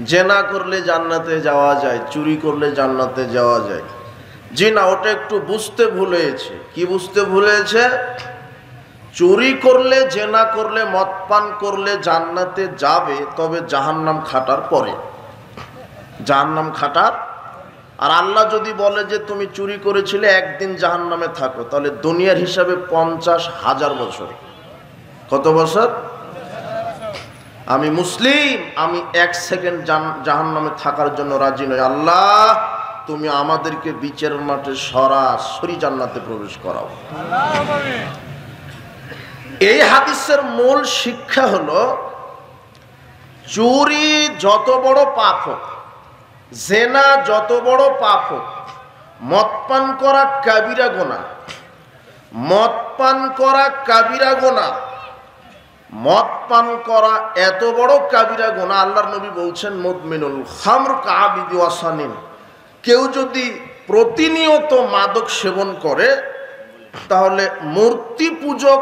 জেনা করলে জান্নাতে যাওয়া যায়, চুরি করলে জান্নাতে যাওয়া যায়। জি না, ওটা একটু বুঝতে ভুলেছে। কি বুঝতে ভুলেছে? চুরি করলে, জেনা করলে, মদ পান করলে জান্নাতে যাবে, তবে জাহান্নাম খাটার পরে, জাহান্নাম খাটার। আর আল্লাহ যদি বলে যে তুমি চুরি করেছিলে, একদিন জাহান্নামে থাকো, তাহলে দুনিয়ার হিসাবে 50,000 বছর। কত বছর? আমি মুসলিম, আমি 1 সেকেন্ড জাহান্নামে থাকার জন্য রাজি নই। আল্লাহ তুমি আমাদেরকে বিচারের মাঠে সরাসরি জান্নাতে প্রবেশ করাও। এই হাদিসের মূল শিক্ষা হলো, চুরি যত বড় পাপ হোক, জেনা যত বড় পাপ হোক, মদ পান করা কাবিরা গুনাহ, মদ পান করা কাবিরা গুনাহ, মদ পান করা এত বড় কাবিরা গুনাহ, আল্লাহর নবী বলছেন মুদমিনুল খামর কাবিদি ওয়াসানিন, কেউ যদি প্রতিনিয়ত মাদক সেবন করে, তাহলে মূর্তি পূজক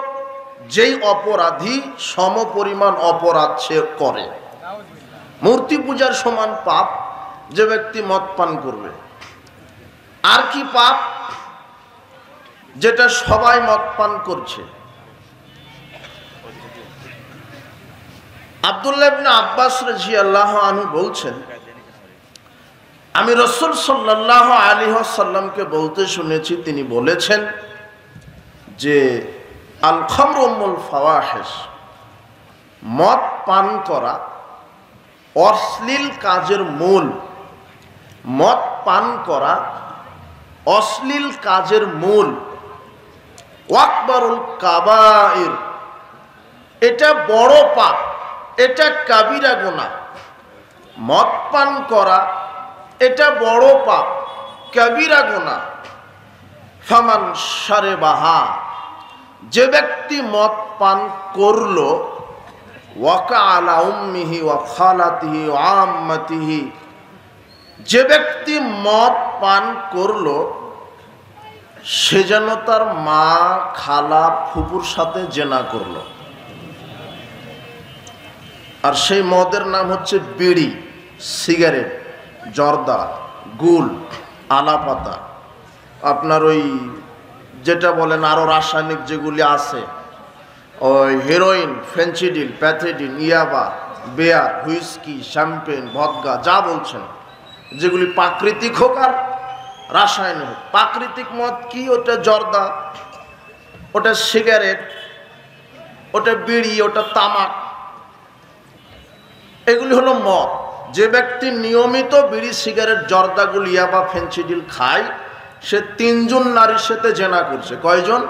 যেই অপরাধী সমপরিমাণ অপরাধ সে করে। মূর্তি পূজার সমান পাপ যে ব্যক্তি মদ পান করবে। আর কি পাপ? যেটা সবাই মদ পান করছে। আব্দুল্লাহ ইবনে আব্বাস রাদিয়াল্লাহু আনহু বলছেন, আমি রাসূল সাল্লাল্লাহু আলাইহি ওয়াসাল্লামকে বলতে শুনেছি, তিনি বলেছেন যে আল খামরু উম্মুল ফাওয়াহিশ, মদ পান করা অশ্লীল কাজের মূল। মদ পান করা অশ্লীল কাজের মূল। ওয়াকবারুল কাবাইর, এটা বড় পাপ, এটা কাবিরা গুনাহ। মদ পান করা এটা বড় পাপ, কাবিরা গুনাহ। ফামান শারিবাহা, যে ব্যক্তি মদ পান করলো, ওয়াকা আলা উম্মিহি ওয়া খালাতিহি ওয়া আম্মাতিহি, যে ব্যক্তি মদ পান করলো সে যেন তার মা, খালা, ফুপুর সাথে জেনা করলো। আর সেই মদের নাম হচ্ছে বিড়ি, সিগারেট, জর্দা, গুল, আলাপাতা, আপনার ওই যেটা বলেন আরো রাসায়নিক যেগুলি আছে, ওই হেরোইন, ফেন্সিডিল, প্যাথেডিন, ইয়াবা, বেয়ার, হুইস্কি, শ্যাম্পেন, ভদকা, যা বলছেন, যেগুলি প্রাকৃতিক হোক আর রাসায়নিক হোক। প্রাকৃতিক মদ কি? ওটা জর্দা, ওটা সিগারেট, ওটা বিড়ি, ওটা তামাক, এগুলি হলো মদ। যে ব্যক্তি নিয়মিত বিড়ি, সিগারেট, জর্দাগুলি, ইয়াবা, ফেন্সিডিল খায়, সে 3 জন নারীর সাথে জেনা করছে। কয়জন?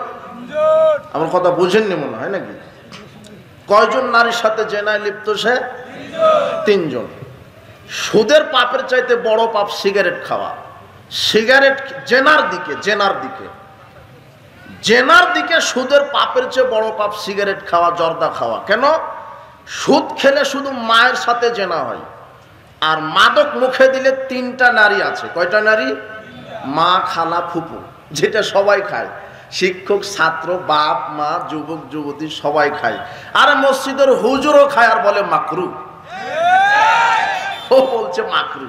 আমার কথা বুঝেননি মনে হয় নাকি? কয়জন নারীর সাথে জেনায় লিপ্ত সে? 3 জন। সুদের পাপের চাইতে বড় পাপ সিগারেট খাওয়া। সিগারেট জেনার দিকে, জেনার দিকে, জেনার দিকে সুদের পাপের চেয়ে বড় পাপ সিগারেট খাওয়া, জর্দা খাওয়া। কেন? সুদ খেলে শুধু মায়ের সাথে জেনা হয়, আর মাদক মুখে দিলে 3টা নারী আছে। কয়টা নারী? মা, খালা, ফুপু, যেটা সবাই খায়, শিক্ষক, ছাত্র, বাপ, মা, যুবক, যুবতী সবাই খায়। আর মসজিদের হুজুরও খায় আর বলে মাকরু। ও বলছে মাকরু।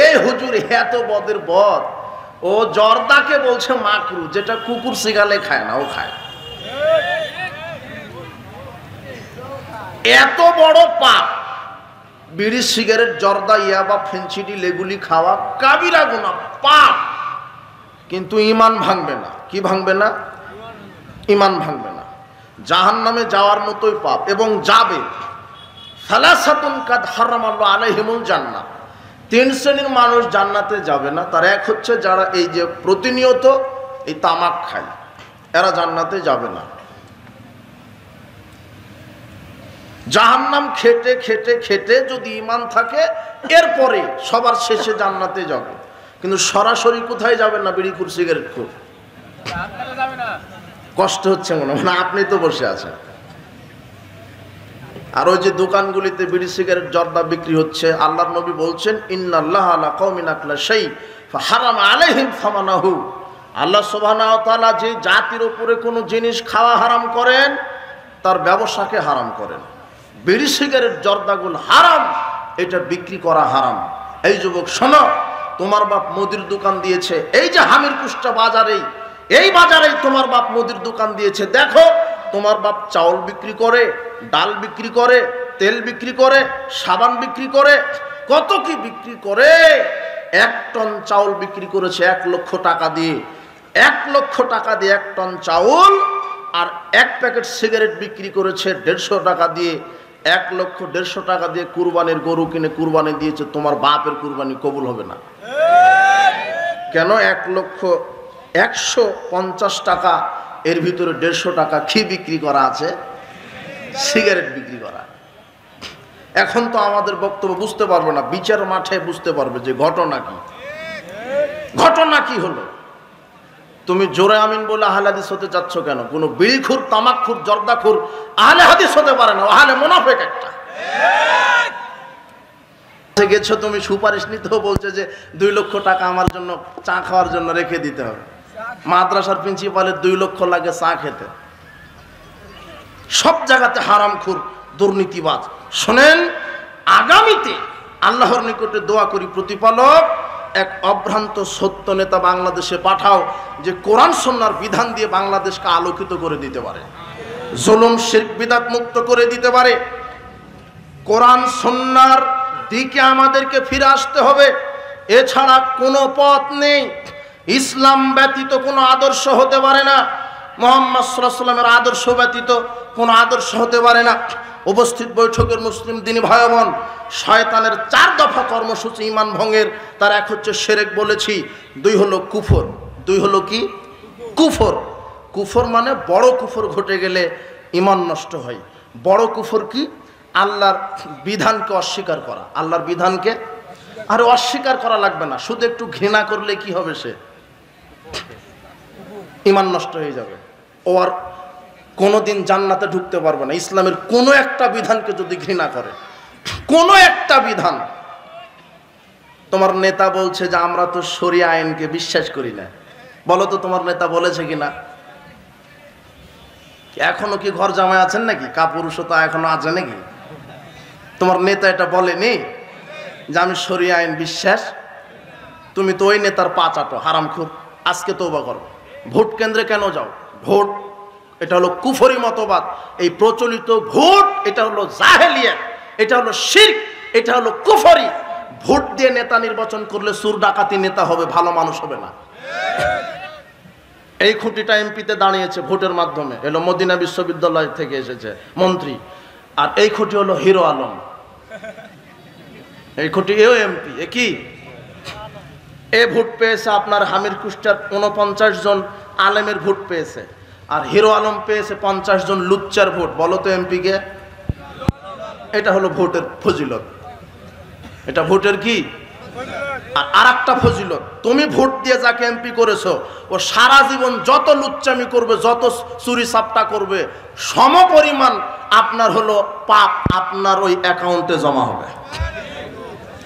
এই হুজুর এত বদের বদ, ও জর্দাকে বলছে মাকরু, যেটা কুকুর শিগালে খায় না, ও খায়। এত বড় পাপ বিড়ি, সিগারেট, জর্দা, ইয়াবা, ফেন্সিডিল এগুলি খাওয়া কাবিরা গুনাহ, পাপ। কিন্তু ঈমান ভাঙবে না। কি ভাঙবে না? ঈমান ভাঙবে না। জাহান্নামে যাওয়ার মতোই পাপ, এবং যাবে। সালাসাতুন কাদ হারামাল্লাহু আলাইহিমুল জান্নাহ, 3 শ্রেণীর মানুষ জান্নাতে যাবে না। তার এক হচ্ছে যারা এই যে প্রতিনিয়ত এই তামাক খায়, এরা জান্নাতে যাবে না। জাহান্নাম খেটে খেটে খেটে যদি ঈমান থাকে, এরপরে সবার শেষে জান্নাতে যাবে। কিন্তু সরাসরি কোথায় যাবেন না? বিড়িখোর, সিগারেটখোর। কষ্ট হচ্ছে মনে হয়, আপনি তো বসে আছেন। আর ওই যে দোকানগুলিতে বিড়ি, সিগারেট, জর্দা বিক্রি হচ্ছে, আল্লাহর নবী বলছেন ইন্নাল্লাহা আলা কওমিন আকলা শাই ফাহারামা আলাইহিম ফামানাহু, আল্লাহ সুবহানাহু ওয়া তাআলা যে জাতির উপরে কোনো জিনিস খাওয়া হারাম করেন তার ব্যবসাকে হারাম করেন। বিড়ি সিগারেট জর্দাগুল হারাম, এটা বিক্রি করা হারাম। এই যুবক শোনো, তোমার বাপ মুদির দোকান দিয়েছে, এই যে হামির কুষ্টা বাজারেই, এই বাজারেই তোমার বাপ মুদির দোকান দিয়েছে। দেখো তোমার বাপ চাউল বিক্রি করে, ডাল বিক্রি করে, তেল বিক্রি করে, সাবান বিক্রি করে, কত কি বিক্রি করে। 1 টন চাউল বিক্রি করেছে 1 লক্ষ টাকা দিয়ে, 1 লক্ষ টাকা দিয়ে 1 টন চাউল। আর 1 প্যাকেট সিগারেট বিক্রি করেছে 150 টাকা দিয়ে। 1 লক্ষ 150 টাকা দিয়ে কুরবানির গরু কিনে কুরবানি দিয়েছে, তোমার বাপের কুরবানি কবুল হবে না। কেন? 1 লক্ষ 150 টাকা, এর ভিতরে 150 টাকা কি বিক্রি করা আছে? সিগারেট বিক্রি করা। এখন তো আমাদের বক্তব্য বুঝতে পারবে না, বিচার মাঠে বুঝতে পারবে যে ঘটনা কি, ঘটনা কি হলো। তুমি জোরে আমিন বলে আহলে হাদিস হতে যাচ্ছ কেন? কোনো বিড়িখুর, তামাকখুর, জর্দাখুর আহলে হাদিস হতে পারে না, আহলে মুনাফিক একটা। গেছো তুমি সুপারিশ নিতেও বলছে যে 2 লক্ষ টাকা আমার জন্য চা খাওয়ার জন্য রেখে দিতে হবে। মাদ্রাসার প্রিন্সিপালের 2 লক্ষ লাগে চা খেতে। সব জায়গাতে হারামখুর, দুর্নীতিবাজ। শোনেন, আগামীতে আল্লাহর নিকটে দোয়া করি, প্রতিপালক এক অভ্রান্ত সত্য নেতা বাংলাদেশে পাঠাও, যে কোরআন সুন্নাহর বিধান দিয়ে বাংলাদেশকে আলোকিত করে দিতে পারে, জুলুম শিরক বিদআত মুক্ত করে দিতে পারে। কোরআন সুন্নাহর দিকে আমাদেরকে ফিরে আসতে হবে, এছাড়া কোনো পথ নেই। ইসলাম ব্যতীত কোনো আদর্শ হতে পারে না, মুহাম্মদ সাল্লাল্লাহু আলাইহি ওয়াসাল্লামের আদর্শ ব্যতীত কোনো আদর্শ হতে পারে না। উপস্থিত বৈঠকের মুসলিম দিনী ভাই বোন, শয়তানের 4 দফা কর্মসূচি ঈমান ভঙ্গের। তার এক হচ্ছে শিরক বলেছি, 2 হলো কুফর। 2 হলো কি? কুফর। কুফর মানে বড় কুফর ঘটে গেলে ঈমান নষ্ট হয়। বড় কুফর কি? আল্লাহর বিধানকে অস্বীকার করা। আল্লাহর বিধানকে আর অস্বীকার করা লাগবে না, শুধু একটু ঘৃণা করলে কি হবে? সে ঈমান নষ্ট হয়ে যাবে, ও আর কোনোদিন জান্নাতে ঢুকতে পারবে না। ইসলামের কোনো একটা বিধানকে যদি ঘৃণা করে, কোনো একটা বিধান। তোমার নেতা বলছে যে আমরা তো শরিয়া আইনকে বিশ্বাস করি না, বলো তো তোমার নেতা বলেছে কিনা? এখনো কি ঘর জামাই আছেন নাকি? কাপুরুষতা এখনো আছে নাকি? তোমার নেতা এটা বলেনি যে আমি শরিয়া আইন বিশ্বাস? তুমি তো ওই নেতার পা চাটো, হারামখোর। আজকে তওবা করো। ভোট কেন্দ্রে কেন যাও? ভোট এটা হলো কুফরি মতবাদ। এই প্রচলিত ভোট এটা হলো জাহেলিয়াত, এটা হলো শিরক, এটা হলো কুফরি। ভোট দিয়ে নেতা নির্বাচন করলে চোর ডাকাতি নেতা হবে, ভালো মানুষ হবে না। এই খুঁটিটা এমপিতে দাঁড়িয়েছে ভোটের মাধ্যমে, এলো মদিনা বিশ্ববিদ্যালয় থেকে এসেছে মন্ত্রী। আর এই খুঁটি হলো হিরো আলম। এই খুঁটি এও এমপি। এ কি? এ ভোট পেয়েছে আপনার হামির কুষ্টার 49 জন আলেমের ভোট পেয়েছে, আর হিরো আলম পেয়েছে 50 জন লুচ্চার ভোট। বলো তো এমপি কে? এটা হলো ভোটের ফজিলত। এটা ভোটের কি? আর একটা ফজিলত, তুমি ভোট দিয়ে যাকে এমপি করেছো, ও সারা জীবন যত লুচ্চামি করবে, যত চুরি চাপটা করবে, সমপরিমাণ আপনার হলো পাপ আপনার ওই অ্যাকাউন্টে জমা হবে।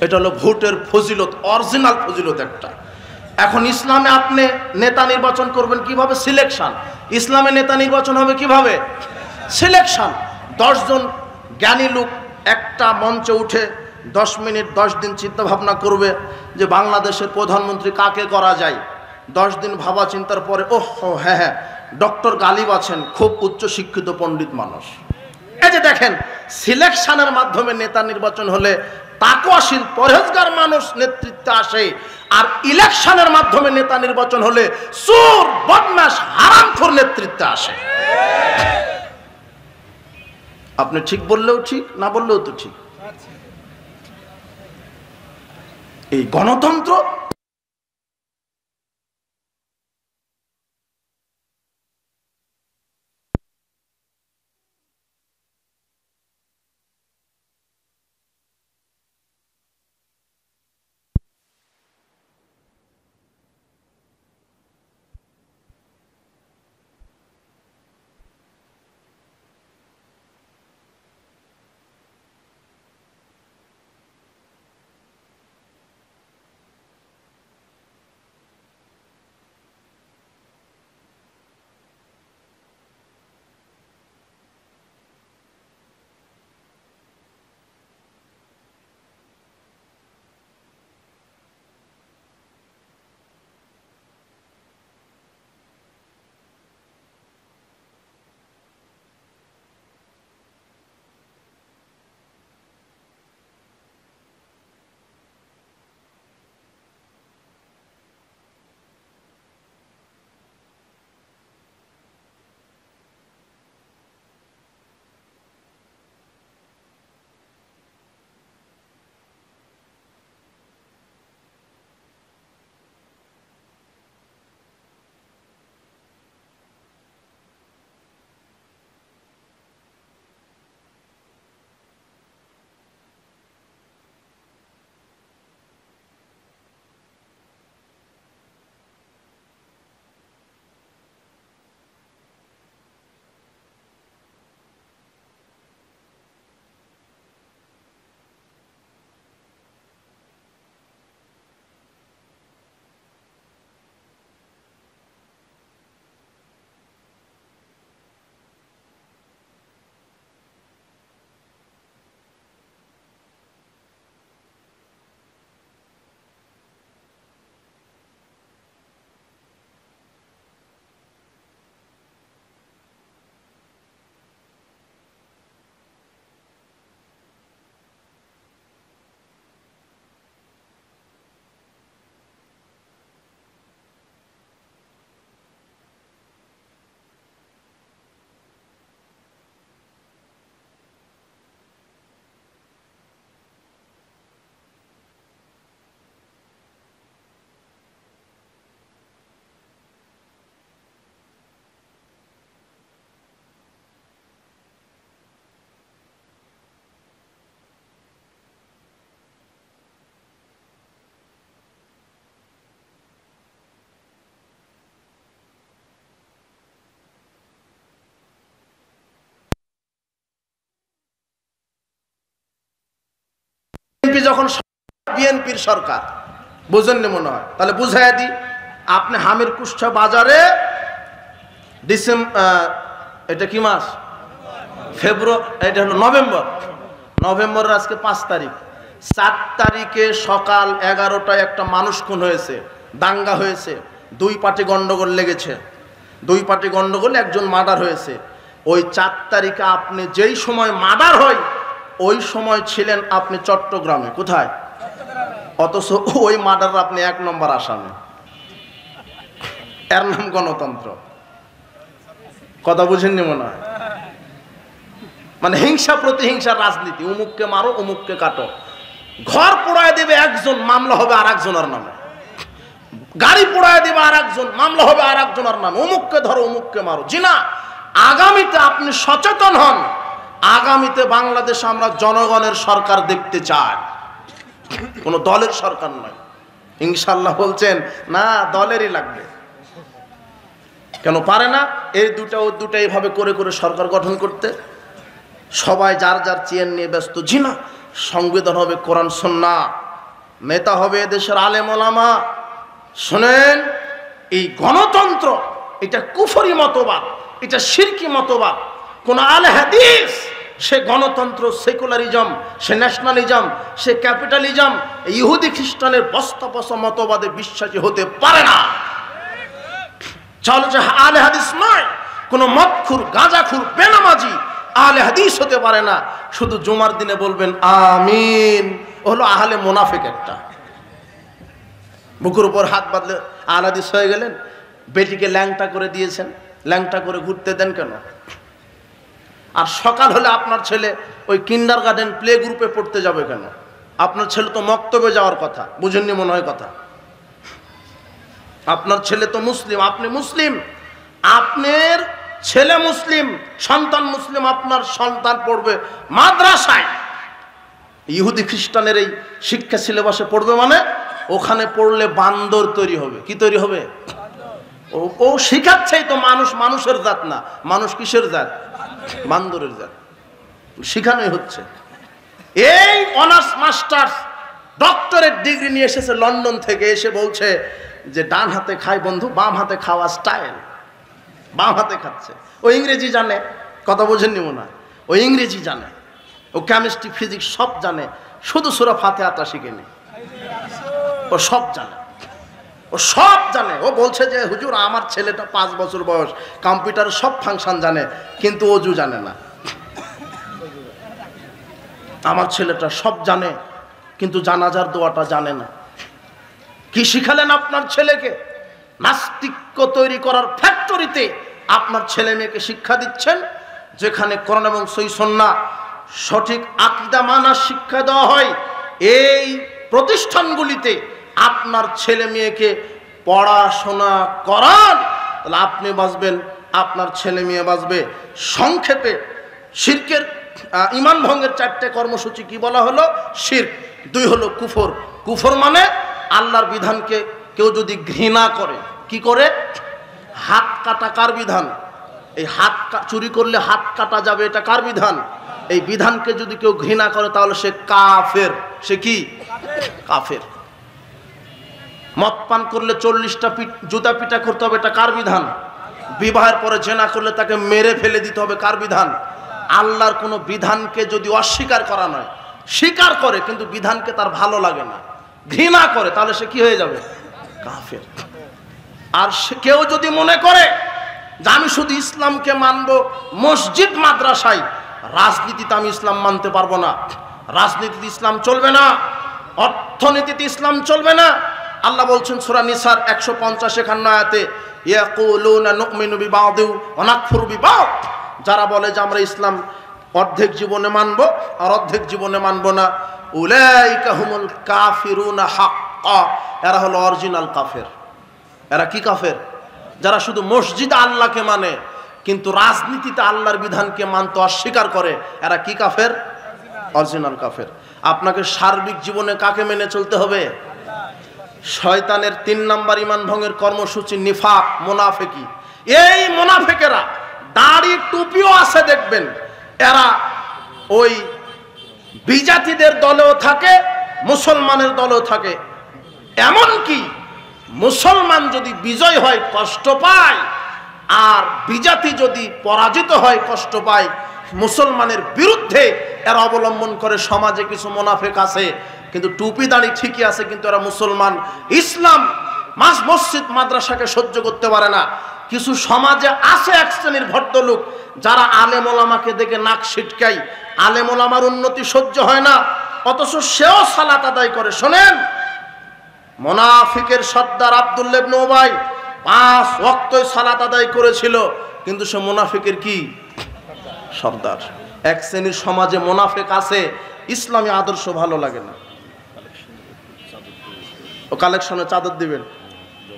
এটা হলো ভোটের ফজিলত, অরিজিনাল ফজিলত একটা। এখন ইসলামে আপনি নেতা নির্বাচন করবেন কিভাবে? সিলেকশন। ইসলামে নেতা নির্বাচন হবে কিভাবে? সিলেকশন। 10 জন জ্ঞানী লোক একটা মঞ্চে উঠে 10 মিনিট 10 দিন চিন্তা ভাবনা করবে যে বাংলাদেশের প্রধানমন্ত্রী কাকে করা যায়। 10 দিন ভাবা চিন্তার পরে, ওহ হ্যাঁ হ্যাঁ, ডক্টর গালিব আছেন, খুব উচ্চ শিক্ষিত পণ্ডিত মানুষ। এই যে দেখেন, সিলেকশনের মাধ্যমে নেতা নির্বাচন হলে তাকওয়াশীল পরহেজগার মানুষ নেতৃত্বে আসে, আর ইলেকশনের মাধ্যমে নেতা নির্বাচন হলে চোর বদমাশ হারামখোর নেতৃত্বে আসে। আপনি ঠিক বললেও ঠিক, না বললেও তো ঠিক। এই গণতন্ত্র বিএনপি যখন বিএনপির সরকার বুঝেননি মনে হয়, তাহলে বুঝাই দিই। আপনি হামির কুষ্ঠা বাজারে এটা কি মাস? ফেব্রুয়ারি, এটা হলো নভেম্বরের আজকে 5 তারিখ। 4 তারিখে সকাল 11টায় একটা মানুষ খুন হয়েছে, দাঙ্গা হয়েছে, 2 পার্টি গন্ডগোল লেগেছে, 2 পার্টি গন্ডগোলে একজন মার্ডার হয়েছে। ওই 4 তারিখে আপনি যেই সময় মার্ডার হয় ওই সময় ছিলেন আপনি চট্টগ্রামে। কোথায়? অথচ ওই মার্ডার আপনি 1 নম্বর আসামি। এর নাম গণতন্ত্র। কথা বুঝেননি মনে হয়? মানে হিংসা প্রতিহিংসার রাজনীতি, অমুককে মারো অমুককে কাটো। ঘর পোড়ায় দেবে একজন, মামলা হবে আর একজনের নামে। গাড়ি পোড়ায় দেবে আর একজন, মামলা হবে আর একজনের নামে। অমুককে ধরো অমুককে মারো। জি না, আগামীতে আপনি সচেতন হন। আগামীতে বাংলাদেশে আমরা জনগণের সরকার দেখতে চাই, কোন দলের সরকার নয়। ইনশাআল্লাহ বলছেন না, দলেরই লাগবে। কেন পারে না? এই দুটা ও দুটা এইভাবে করে করে সরকার গঠন করতে। সবাই যার যার চেয়ার নিয়ে ব্যস্ত। জি না, সংবিধান হবে কোরআন সুন্নাহ, নেতা হবে দেশের আলেম ওলামা। শুনেন, এই গণতন্ত্র এটা কুফরি মতবাদ, এটা শিরকি মতবাদ। কোন আলে হাদিস সে গণতন্ত্র, সেকুলারিজম, সে ন্যাশনালিজম, সে ক্যাপিটালিজম, ইহুদি খ্রিস্টানের বস্তা পচা মতবাদে বিশ্বাসী হতে পারে না। চলো যে আলে হাদিস নয়, কোন মদখুর, গাঁজাখুর, বেনামাজি আহলে হাদিস হতে পারে না। শুধু জুমার দিনে বলবেন আমিন, হলো আহলে মুনাফিক একটা। বুকুর উপর হাত বাঁধলে আহলে হাদিস হয়ে গেলেন। বেটিকে ল্যাংটা করে দিয়েছেন, ল্যাংটা করে ঘুরতে দেন কেন? আর সকাল হলে আপনার ছেলে ওই কিন্ডারগার্টেন প্লে গ্রুপে পড়তে যাবে কেন? আপনার ছেলে তো মক্তবে যাওয়ার কথা, বুঝেননি মনে হয় কথা? আপনার ছেলে তো মুসলিম, আপনি মুসলিম, আপনার ছেলে মুসলিম, সন্তান মুসলিম, আপনার সন্তান পড়বে মাদ্রাসায়। ইহুদি খ্রিস্টানের এই শিক্ষা সিলেবাসে পড়বে মানে ওখানে পড়লে বান্দর তৈরি হবে। কি তৈরি হবে? ও শিখাচ্ছেই তো মানুষ মানুষের জাত না, মানুষ কিসের জাত? বান্দরের জাত। শিখানোই হচ্ছে। এই অনার্স মাস্টার্স ডক্টরেট ডিগ্রি নিয়ে এসেছে লন্ডন থেকে, এসে বলছে যে ডান হাতে খায় বন্ধু, বাম হাতে খাওয়া স্টাইল। বাম হাতে খাচ্ছে। ও ইংরেজি জানে, কথা বোঝেননি মনে হয়? ও ইংরেজি জানে, ও কেমিস্ট্রি ফিজিক্স সব জানে, শুধু সূরা ফাতিহাটা শিখেনি। ও সব জানে, ও সব জানে। ও বলছে যে হুজুর আমার ছেলেটা 5 বছর বয়স, কম্পিউটারের সব ফাংশন জানে, কিন্তু অজু জানে না। আমার ছেলেটা সব জানে, কিন্তু জানাজার দোয়াটা জানে না। কি শিখালেন আপনার ছেলেকে? নাস্তিক্য তৈরি করার ফ্যাক্টরিতে আপনার ছেলে মেয়েকে শিক্ষা দিচ্ছেন, যেখানে কোরআন এবং সহিহ সুন্নাহ সঠিক আকীদা মানার শিক্ষা দেওয়া হয়। এই প্রতিষ্ঠানগুলিতে আপনার ছেলে মেয়েকে পড়াশোনা করান, তাহলে আপনি বাঁচবেন, আপনার ছেলে মেয়ে বাঁচবে। সংক্ষেপে শিরকের ঈমান ভঙ্গের 4টে কর্মসূচি কি বলা হলো? শিরক, 2 হলো কুফর। কুফর মানে আল্লাহর বিধানকে কেউ যদি ঘৃণা করে। কি করে? হাত কাটা কার বিধান? এই হাত চুরি করলে হাত কাটা যাবে, এটা কার বিধান? এই বিধানকে যদি কেউ ঘৃণা করে তাহলে সে কাফের। সে কি? কাফের। মদ পান করলে 40টা জুতা পিটা করতে হবে, এটা কার বিধান? বিবাহের পরে জেনা করলে তাকে মেরে ফেলে দিতে হবে, কার বিধান? আল্লাহর কোনো বিধানকে যদি অস্বীকার করা নয়, স্বীকার করে কিন্তু বিধানকে তার ভালো লাগে না, ঘৃণা করে, তাহলে সে কি হয়ে যাবে? কাফের। আর কেউ যদি মনে করে যে আমি শুধু ইসলামকে মানব মসজিদ মাদ্রাসায়, রাজনীতিতে আমি ইসলাম মানতে পারবো না, রাজনীতিতে ইসলাম চলবে না, অর্থনীতিতে ইসলাম চলবে না। আল্লাহ বলছেন সূরা নিসার 150 আয়াতে, ইয়াকুলুনা নুমিনু বিবাদি ওয়া নাকফুরু বিবাদ, যারা বলে যে আমরা ইসলাম অর্ধেক জীবনে মানব আর অর্ধেক জীবনে মানব না, উলাইকা হুমুল কাফিরুনা হাক্কা, এরা হলো অরিজিনাল কাফের। এরা কি কাফের? যারা শুধু মসজিদে আল্লাহকে মানে কিন্তু রাজনীতিতে আল্লাহর বিধানকে মানতে অস্বীকার করে, এরা কি কাফের? অরিজিনাল কাফের। আপনাকে সার্বিক জীবনে কাকে মেনে চলতে হবে? শয়তানের 3 নম্বর ঈমান ভঙ্গের কর্মসূচি নিফাক, মুনাফিকি। এই মুনাফিকেরা দাড়ি টুপিও আছে দেখবেন, এরা ওই বিজাতিদের দলেও থাকে মুসলমানের দলও থাকে। এমনকি মুসলমান যদি বিজয় হয় কষ্ট পায়, আর বিজাতি যদি পরাজিত হয় কষ্ট পায়। মুসলমানের বিরুদ্ধে এরা অবলম্বন করে। সমাজে কিছু মুনাফিক আছে, কিন্তু টুপি দাড়ি ঠিকই আছে, কিন্তু এরা মুসলমান ইসলাম মসজিদ মাদ্রাসাকে সহ্য করতে পারে না। কিছু সমাজে আছে এক শ্রেণীর ভদ্রলোক যারা আলেম ওলামাকে দেখে নাক ছিটকাই, আলেম ওলামার উন্নতি সহ্য হয় না, অথচ সেও সালাত আদায় করে। শোনেন, মুনাফিকের সর্দার আব্দুল্লাহ ইবনে উবাই 5 ওয়াক্তই সালাত আদায় করেছিল, কিন্তু সে মুনাফিকের কি সর্দার। এক শ্রেণীর সমাজে মুনাফিক আছে, ইসলামী আদর্শ ভালো লাগে না। ও কালেকশনে চাদর দিবেন,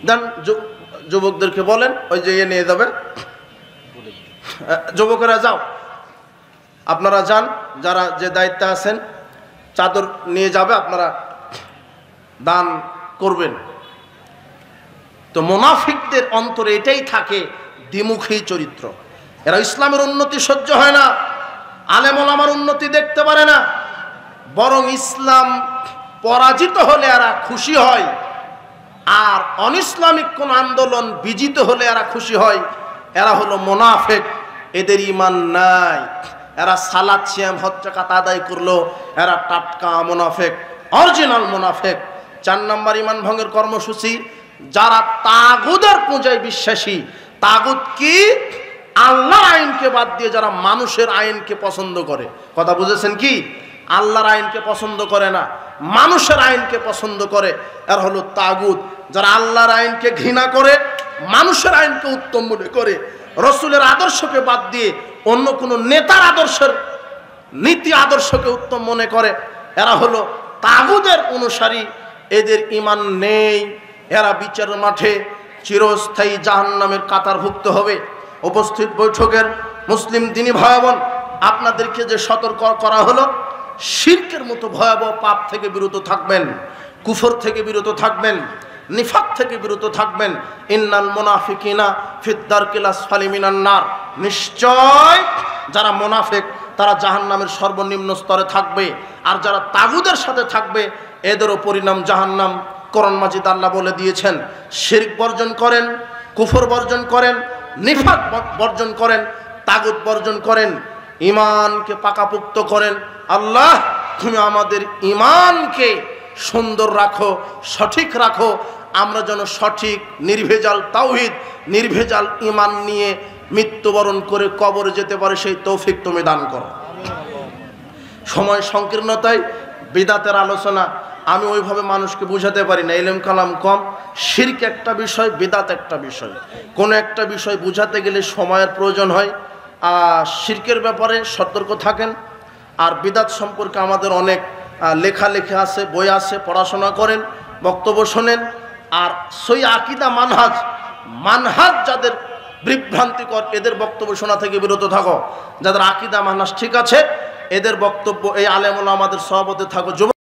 দেন যুবকদেরকে বলেন ওই যে নিয়ে যাবে। যুবকেরা যাও, আপনারা যান, যারা যে দায়িত্বে আছেন চাদর নিয়ে যাবে, আপনারা দান করবেন। তো মুনাফিকদের অন্তরে এটাই থাকে, দ্বিমুখী চরিত্র। এরা ইসলামের উন্নতি সহ্য হয় না, আলেম ওলামার উন্নতি দেখতে পারে না, বরং ইসলাম পরাজিত হলে এরা খুশি হয়, আর অনিসলামিক কোন আন্দোলন বিজিত হলে এরা খুশি হয়। এরা হলো মুনাফিক, এদের ঈমান নাই। এরা সালাত সিয়াম হজ যাকাত আদায় করলো, এরা টাটকা মুনাফিক, অরিজিনাল মুনাফিক। 4 নম্বর ঈমান ভঙ্গের কর্মসূচি, যারা তাগুদের পূজায় বিশ্বাসী। তাগুত কি? আল্লাহর আইনকে বাদ দিয়ে যারা মানুষের আইনকে পছন্দ করে। কথা বুঝেছেন কি? আল্লাহর আইনকে পছন্দ করে না, মানুষের আইনকে পছন্দ করে, এর হলো তাগুত। যারা আল্লাহর আইনকে ঘৃণা করে, মানুষের আইনকে উত্তম মনে করে, রসুলের আদর্শকে বাদ দিয়ে অন্য কোনো নেতার আদর্শের নীতি আদর্শকে উত্তম মনে করে, এরা হলো তাগুদের অনুসারী। এদের ঈমান নেই, এরা বিচারের মাঠে চিরস্থায়ী জাহান্নামের কাতারভুক্ত হবে। উপস্থিত বৈঠকের মুসলিম দিনী ভাই বোন, আপনাদেরকে যে সতর্ক করা হলো, শিরকের মতো ভয়াবহ পাপ থেকে বিরত থাকবেন, কুফর থেকে বিরত থাকবেন, নিফাক থেকে বিরত থাকবেন। ইন্নাল মুনাফিকিনা ফিদ দারকিল আসফালি মিনান নার, নিশ্চয় যারা মুনাফিক তারা জাহান্নামের সর্বনিম্ন স্তরে থাকবে, আর যারা তাগুদের সাথে থাকবে এদেরও পরিণাম জাহান্নাম। কোরআন মাজিদ আল্লাহ বলে দিয়েছেন, শিরক বর্জন করেন, কুফর বর্জন করেন, নিফাক বর্জন করেন, তাগুত বর্জন করেন, ঈমানকে পাকাপোক্ত করেন। আল্লাহ তুমি আমাদের ঈমানকে সুন্দর রাখো, সঠিক রাখো, আমরা যেন সঠিক নির্ভেজাল তাওহীদ, নির্ভেজাল ঈমান নিয়ে মৃত্যুবরণ করে কবরে যেতে পারে, সেই তৌফিক তুমি দান করো। সময় সংকীর্ণতায় বিদাতের আলোচনা আমি ওইভাবে মানুষকে বুঝাতে পারি না, ইলম কালাম কম। শিরক একটা বিষয়, বিদাত একটা বিষয়। কোনো একটা বিষয় বুঝাতে গেলে সময়ের প্রয়োজন হয়। আর শিরকের ব্যাপারে সতর্ক থাকেন। আর বিদাত সম্পর্কে আমাদের অনেক লেখালেখি আছে, বই আছে, পড়াশোনা করেন, বক্তব্য শোনেন। আর সই আকীদা মানহাজ যাদের বিভ্রান্তিকর, এদের বক্তব্য শোনা থেকে বিরত থাকো। যাদের আকীদা মানহাজ ঠিক আছে, এদের বক্তব্য এই আলেম ওলামাদের সহবতে থাকো।